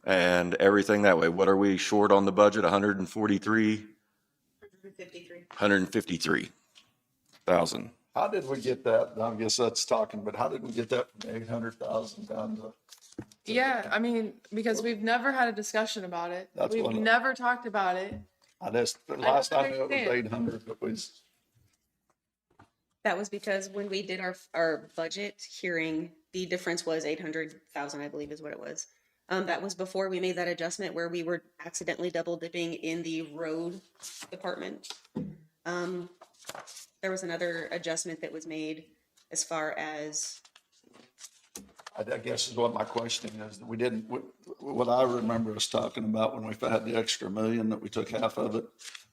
and everything that way. What are we short on the budget? 153,000. How did we get that? I guess that's talking, but how did we get that from 800,000 down to? Yeah, I mean, because we've never had a discussion about it. That's We've what I- never talked about it. Last I knew it was understand. 800, but That was because when we did our budget hearing, the difference was 800,000, I believe is what it was. That was before we made that adjustment where we were accidentally double dipping in the road department. There was another adjustment that was made as far as I guess is what my question is. We didn't, what I remember us talking about when we had the extra million, that we took half of it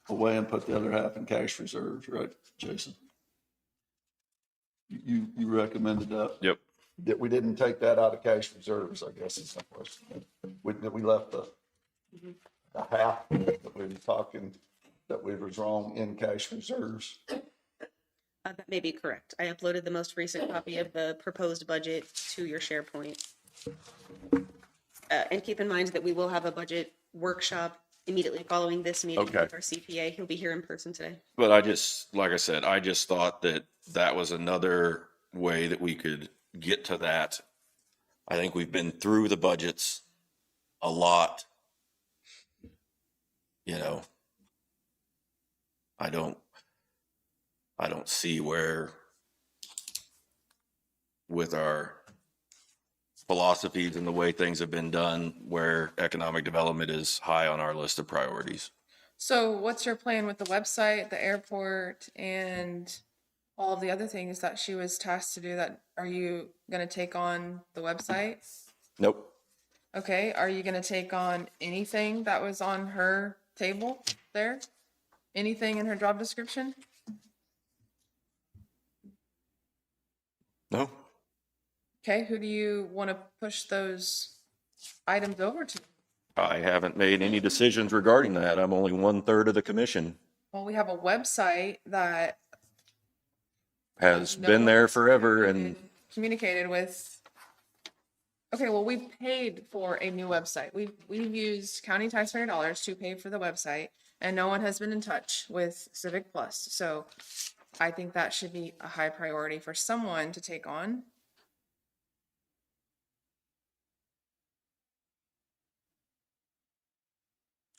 away and put the other half in cash reserves, right, Jason? You recommended that? Yep. That we didn't take that out of cash reserves, I guess is the question. That we left the half that we were talking, that we were wrong in cash reserves. That may be correct. I uploaded the most recent copy of the proposed budget to your SharePoint. And keep in mind that we will have a budget workshop immediately following this meeting Okay. with our CPA. He'll be here in person today. But I just, like I said, I just thought that that was another way that we could get to that. I think we've been through the budgets a lot. You know, I don't see where, with our philosophies and the way things have been done, where economic development is high on our list of priorities. So what's your plan with the website, the airport, and all of the other things that she was tasked to do? That, are you gonna take on the website? Nope. Okay, are you gonna take on anything that was on her table there? Anything in her job description? No. Okay, who do you want to push those items over to? I haven't made any decisions regarding that. I'm only 1/3 of the commission. Well, we have a website that Has no been there one's forever and communicated with. Okay, well, we've paid for a new website. We've used county taxpayer dollars to pay for the website, and no one has been in touch with Civic Plus. So I think that should be a high priority for someone to take on.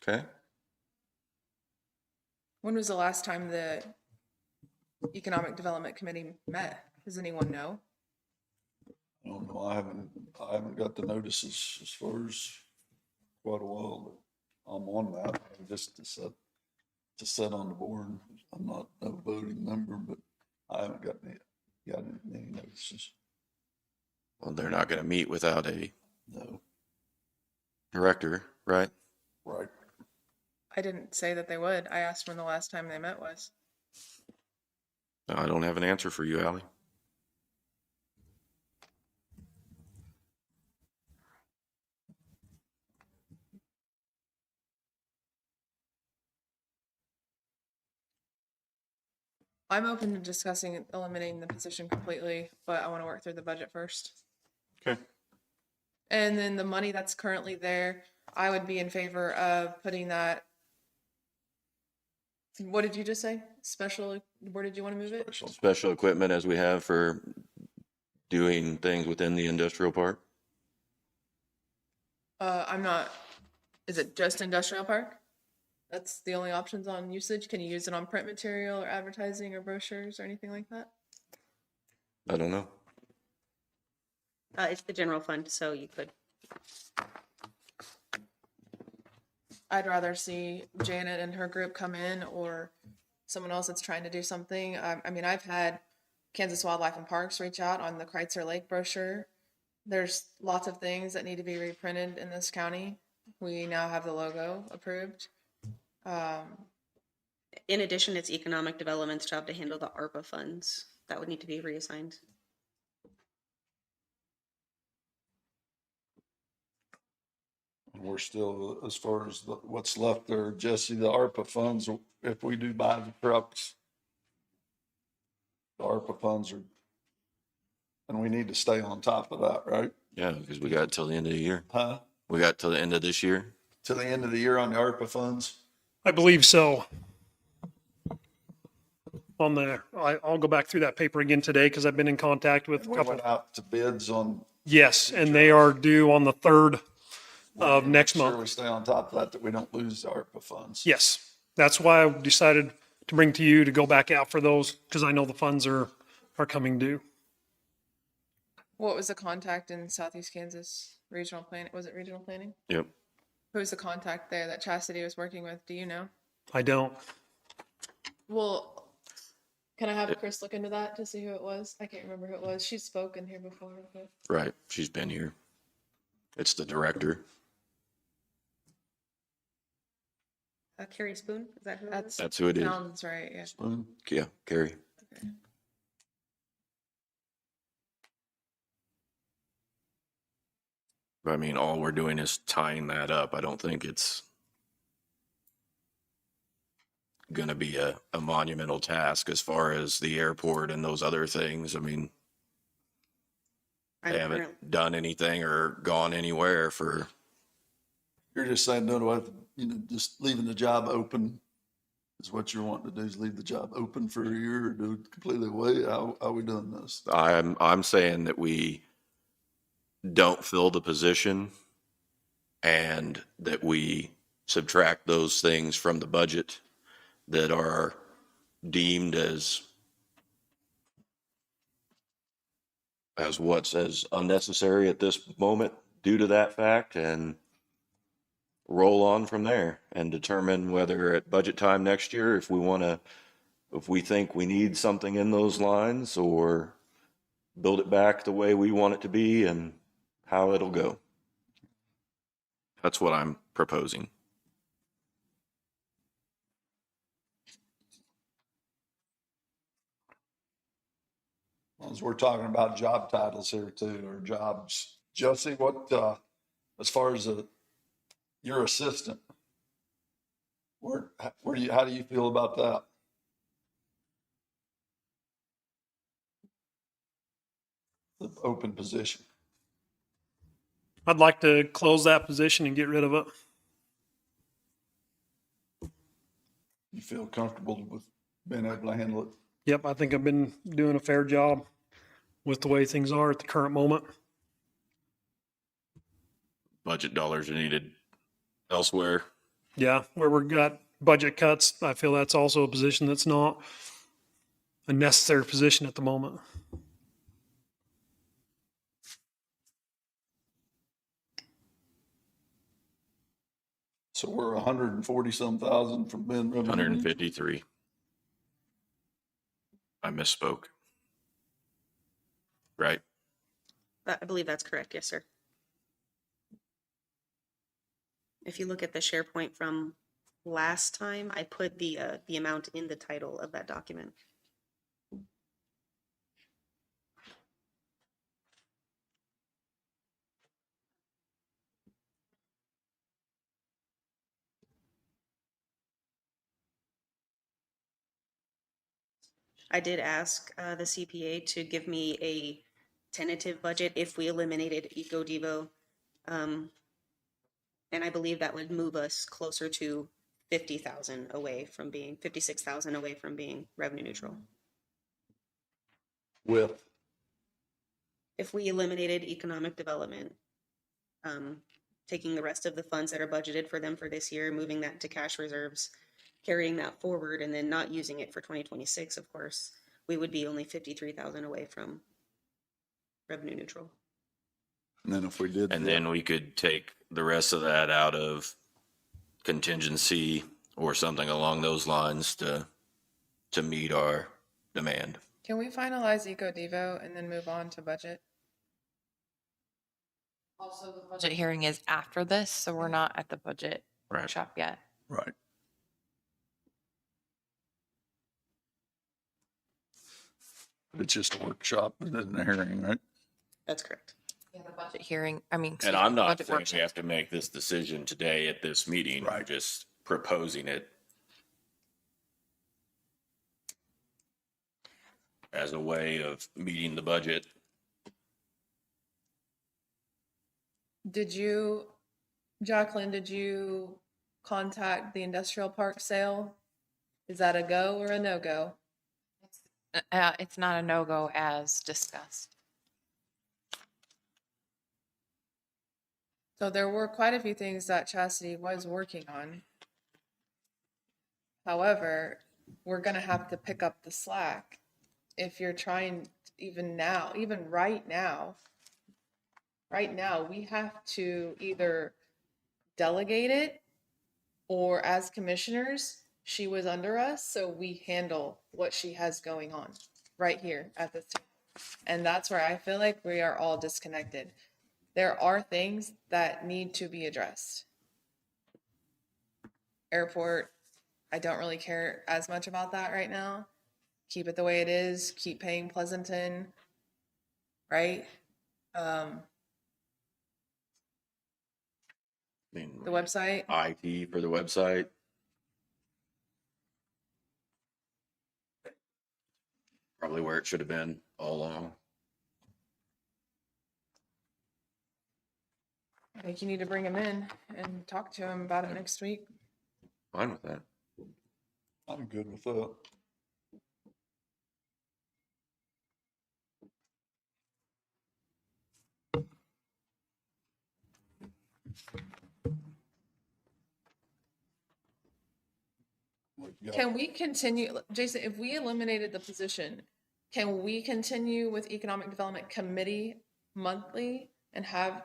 okay. When was the last time the Economic Development Committee met? Does anyone know? I don't know, I haven't got the notices as far as quite a while, but I'm on that, just to sit on the board. I'm not a voting member, but I haven't got any notices, Well, they're not going to meet without a no, director, right? right? I didn't say that they would. I asked when the last time they met was. No, I don't have an answer for you, Ally. I'm open to discussing eliminating the position completely, but I want to work through the budget first. Okay. And then the money that's currently there, I would be in favor of putting that. What did you just say? Special, where did you want to move it? Special equipment as we have for doing things within the industrial park. I'm not, is it just industrial park? That's the only options on usage? Can you use it on print material or advertising or brochures or anything like that? I don't know. It's the general fund, so you could. I'd rather see Janet and her group come in, or someone else that's trying to do something. I mean, I've had Kansas Wildlife and Parks reach out on the Kreitzer Lake brochure. There's lots of things that need to be reprinted in this county. We now have the logo approved. In addition, it's economic development's job to handle the ARPA funds. That would need to be reassigned. And we're still, as far as what's left there, Jesse, the ARPA funds, if we do buy the trucks, the ARPA funds are, and we need to stay on top of that, right? Yeah, because we got till the end of the year. Huh? We got till the end of this year. To the end of the year on the ARPA funds? I believe so. On the, I'll go back through that paper again today because I've been in contact with a We couple. went out to bids on. Yes, and they are due on the 3rd of next Sure month. we stay on top of that we don't lose the ARPA funds. Yes, that's why I decided to bring to you to go back out for those because I know the funds are coming due. What was the contact in Southeast Kansas Regional Planning? Was it Regional Planning? Yep. Who's the contact there that Chastity was working with? Do you know? I don't. Well, Can I have Chris look into that to see who it was? I can't remember who it was. She's spoken here before, but Right, she's been here. It's the director. Carrie Spoon, is that who it was? That's who it is. sounds right, yeah. Yeah, Carrie. I mean, all we're doing is tying that up. I don't think it's gonna be a monumental task as far as the airport and those other things. I mean, I'm they haven't current- done anything or gone anywhere for, You're just saying, no, just leaving the job open is what you're wanting to do, is leave the job open for a year or do it completely away? How are we doing this? I'm saying that we don't fill the position and that we subtract those things from the budget that are deemed as what's as unnecessary at this moment due to that fact, and roll on from there and determine whether at budget time next year, if we think we need something in those lines, or build it back the way we want it to be and how it'll go. That's what I'm proposing. As we're talking about job titles here too, or jobs. Josie, what, as far as your assistant, how do you feel about that? The open position. I'd like to close that position and get rid of it. You feel comfortable with being able to handle it? Yep, I think I've been doing a fair job with the way things are at the current moment. Budget dollars are needed elsewhere. Yeah, where we've got budget cuts, I feel that's also a position that's not a necessary position at the moment. So we're 140 some thousand from being. 153. I misspoke. Right? I believe that's correct, yes, sir. If you look at the SharePoint from last time, I put the amount in the title of that document. I did ask the CPA to give me a tentative budget if we eliminated EcoDevo. And I believe that would move us closer to 50,000 away from being, 56,000 away from being revenue neutral. With, If we eliminated economic development, taking the rest of the funds that are budgeted for them for this year, moving that to cash reserves, carrying that forward, and then not using it for 2026, of course, we would be only 53,000 away from revenue neutral. and then if we did. And then we could take the rest of that out of contingency or something along those lines to meet our demand. Can we finalize EcoDevo and then move on to budget? Also, the budget hearing is after this, so we're not at the budget Right. workshop yet. Right. It's just a workshop, it isn't a hearing, right? That's correct. Yeah, the budget hearing, I mean. And I'm not budget saying workshop. we have to make this decision today at this meeting. I'm Right. just proposing it as a way of meeting the budget. Jacqueline, did you contact the industrial park sale? Is that a go or a no-go? It's not a no-go as discussed. So there were quite a few things that Chastity was working on. However, we're gonna have to pick up the slack if you're trying, even now, even right now, we have to either delegate it or as commissioners, she was under us, so we handle what she has going on right here at this table. And that's where I feel like we are all disconnected. There are things that need to be addressed. Airport, I don't really care as much about that right now. Keep it the way it is, keep paying Pleasanton, right? I mean, The website, IT for the website. Probably where it should have been all along. I think you need to bring him in and talk to him about it next week. Fine with that. I'm good with that. Can we continue, Jason, if we eliminated the position, can we continue with Economic Development Committee monthly and have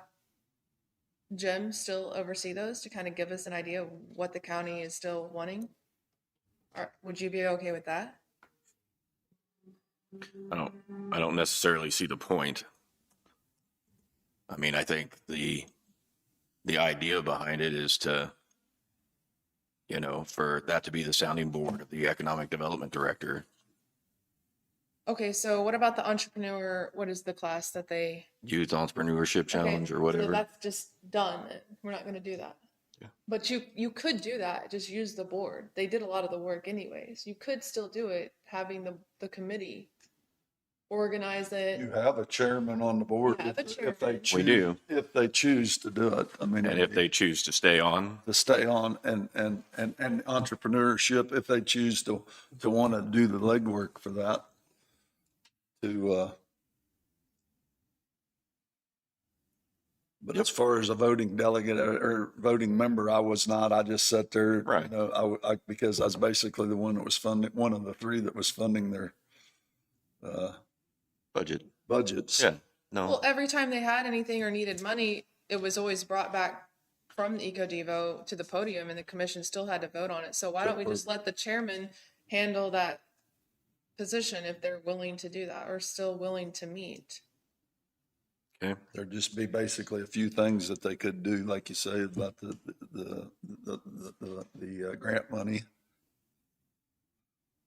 Jim still oversee those to kind of give us an idea of what the county is still wanting? Or would you be okay with that? I don't necessarily see the point. I mean, I think the idea behind it is to, you know, for that to be the sounding board of the economic development director. Okay, so what about the entrepreneur, what is the class that they? Youth Entrepreneurship Challenge Okay, or so whatever. that's just done. We're not gonna do that. Yeah. But you could do that, just use the board. They did a lot of the work anyways. You could still do it, having the committee organize You it. have a chairman on the board You have a if they chairman. choose. We do. If they choose to do it. I mean. And if they choose to stay on, To stay on and entrepreneurship, if they choose to want to do the legwork for that. But as far as a voting delegate or voting member, I was not. I just sat there, Right. you know, because I was basically the one that was funding, one of the three that was funding their budget. budgets. Yeah, no. Well, every time they had anything or needed money, it was always brought back from the EcoDevo to the podium and the commission still had to vote on it. So why don't we just let the chairman handle that position if they're willing to do that or still willing to meet? Okay. There'd just be basically a few things that they could do, like you say, about the grant money.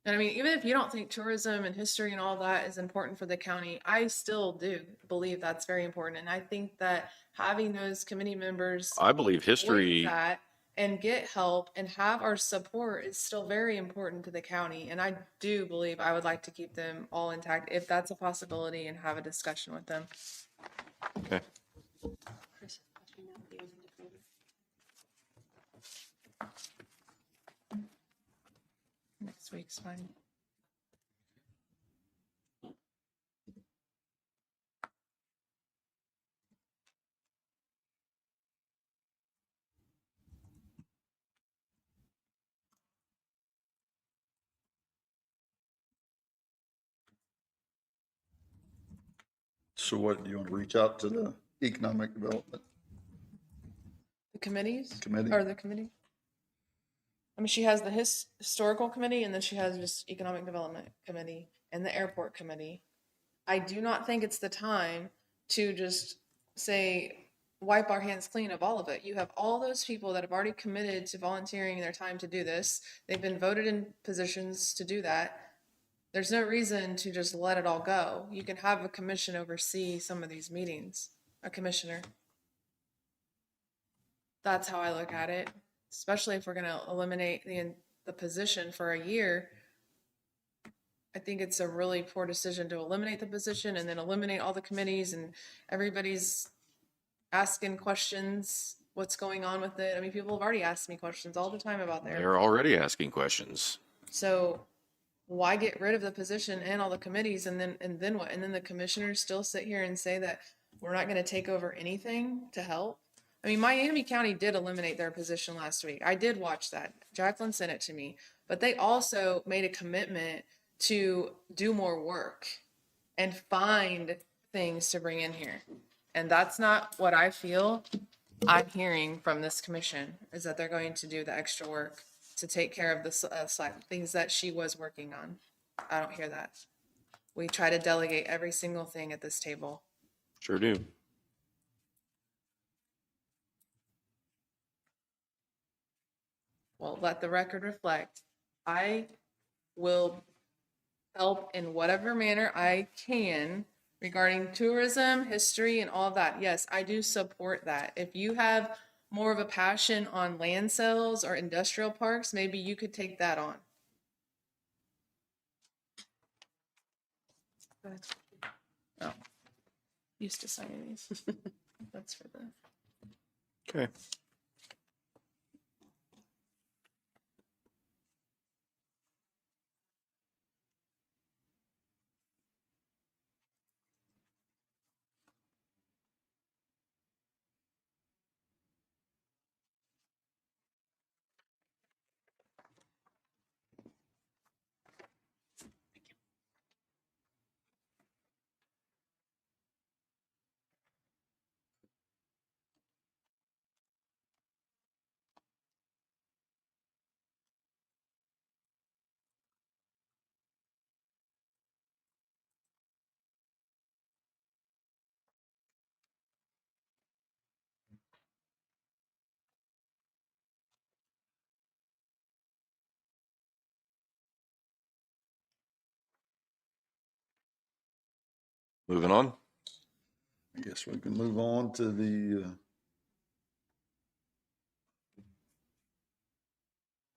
And I mean, even if you don't think tourism and history and all that is important for the county, I still do believe that's very important. And I think that having those committee members I believe voice history, that and get help and have our support is still very important to the county. And I do believe I would like to keep them all intact if that's a possibility and have a discussion with them. okay. Next week's fine. So what, do you want to reach out to the economic development The committees? committee? Or the committee? I mean, she has the historical committee and then she has just economic development committee and the airport committee. I do not think it's the time to just say, wipe our hands clean of all of it. You have all those people that have already committed to volunteering their time to do this. They've been voted in positions to do that. There's no reason to just let it all go. You can have a commission oversee some of these meetings, a commissioner. That's how I look at it, especially if we're gonna eliminate the position for a year. I think it's a really poor decision to eliminate the position and then eliminate all the committees and everybody's asking questions, what's going on with it. I mean, people have already asked me questions all the time about there. They're already asking questions. So why get rid of the position and all the committees and then what? And then the commissioners still sit here and say that we're not gonna take over anything to help? I mean, Miami County did eliminate their position last week. I did watch that. Jacqueline sent it to me. But they also made a commitment to do more work and find things to bring in here. And that's not what I feel I'm hearing from this commission, is that they're going to do the extra work. to take care of the things that she was working on. I don't hear that. We try to delegate every single thing at this table. Sure do. Well, let the record reflect, I will help in whatever manner I can regarding tourism, history, and all that. Yes, I do support that. If you have more of a passion on land sales or industrial parks, maybe you could take that on. Oh, used to signing these. That's for the. Okay. Moving on. I guess we can move on to the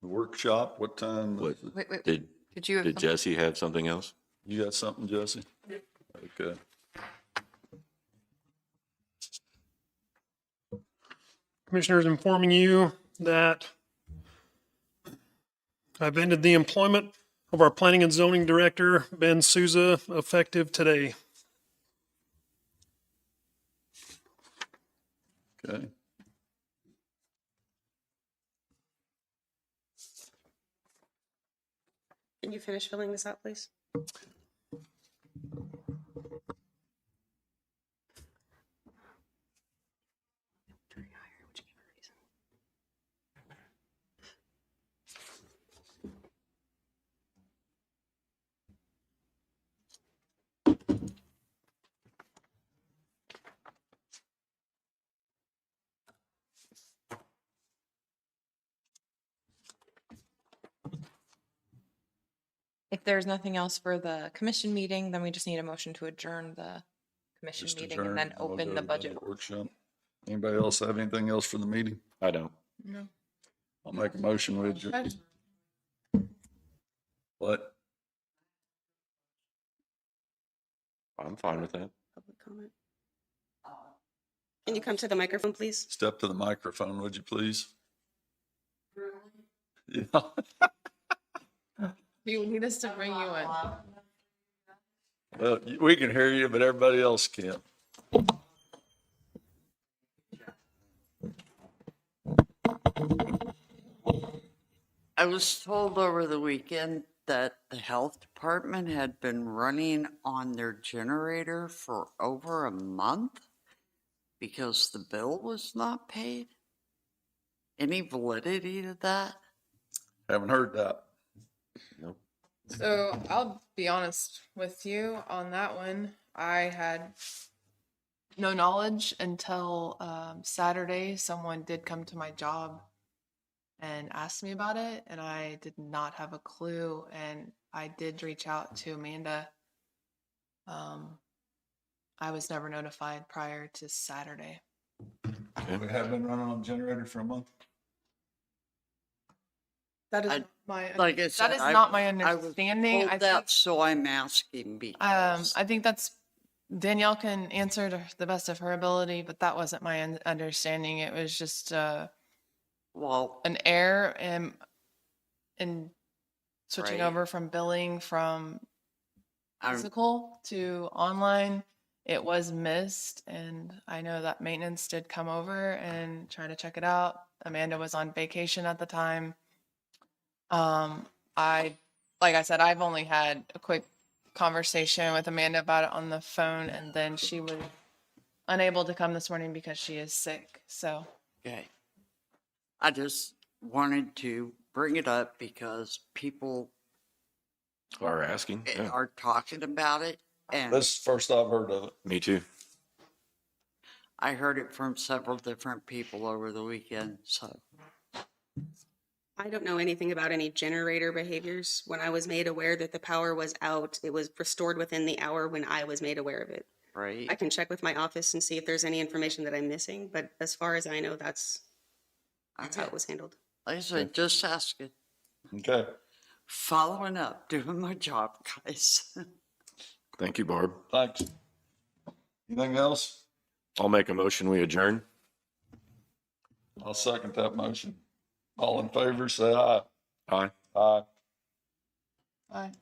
workshop. What time? What? is it? Wait, Did did you have Did something? Jesse have something else? You got something, Jesse? Okay. Commissioners, informing you that I've ended the employment of our planning and zoning director, Ben Souza, effective today. Okay. Can you finish filling this out, please? If there's nothing else for the commission meeting, then we just need a motion to adjourn the commission Just meeting adjourn, and then we'll open go the to budget. workshop. Anybody else have anything else for the meeting? I don't. No. I'll make a motion with you. What? I'm fine with that. Public comment. Can you come to the microphone, please? Step to the microphone, would you please? Yeah. You need us to bring you in. Well, we can hear you, but everybody else can't. I was told over the weekend that the health department had been running on their generator for over a month because the bill was not paid. Any validity to that? Haven't heard that. Nope. So I'll be honest with you on that one. I had no knowledge until Saturday. Someone did come to my job and asked me about it, and I did not have a clue. And I did reach out to Amanda. I was never notified prior to Saturday. We have been running on generator for a month. That is I- my Like I that said, is not my I was understanding. told I that, think so I'm asking because I think that's Danielle can answer to the best of her ability, but that wasn't my understanding. It was just well, an error in switching Right. over from billing from I'm, physical to online. It was missed, and I know that maintenance did come over and try to check it out. Amanda was on vacation at the time. Like I said, I've only had a quick conversation with Amanda about it on the phone, and then she was unable to come this morning because she is sick. So okay. I just wanted to bring it up because people Are asking? Yeah, are talking about it. And This is the first I've heard of it. me too. I heard it from several different people over the weekend, so. I don't know anything about any generator behaviors. When I was made aware that the power was out, it was restored within the hour when I was made aware of it. I Right? can check with my office and see if there's any information that I'm missing, but as far as I know, that's how Okay. it was handled. Like I said, just asking, Okay. following up, doing my job, guys. Thank you, Barb. Thanks. Anything else? I'll make a motion, we adjourn. I'll second that motion. All in favor, say aye. Aye. Aye. Aye.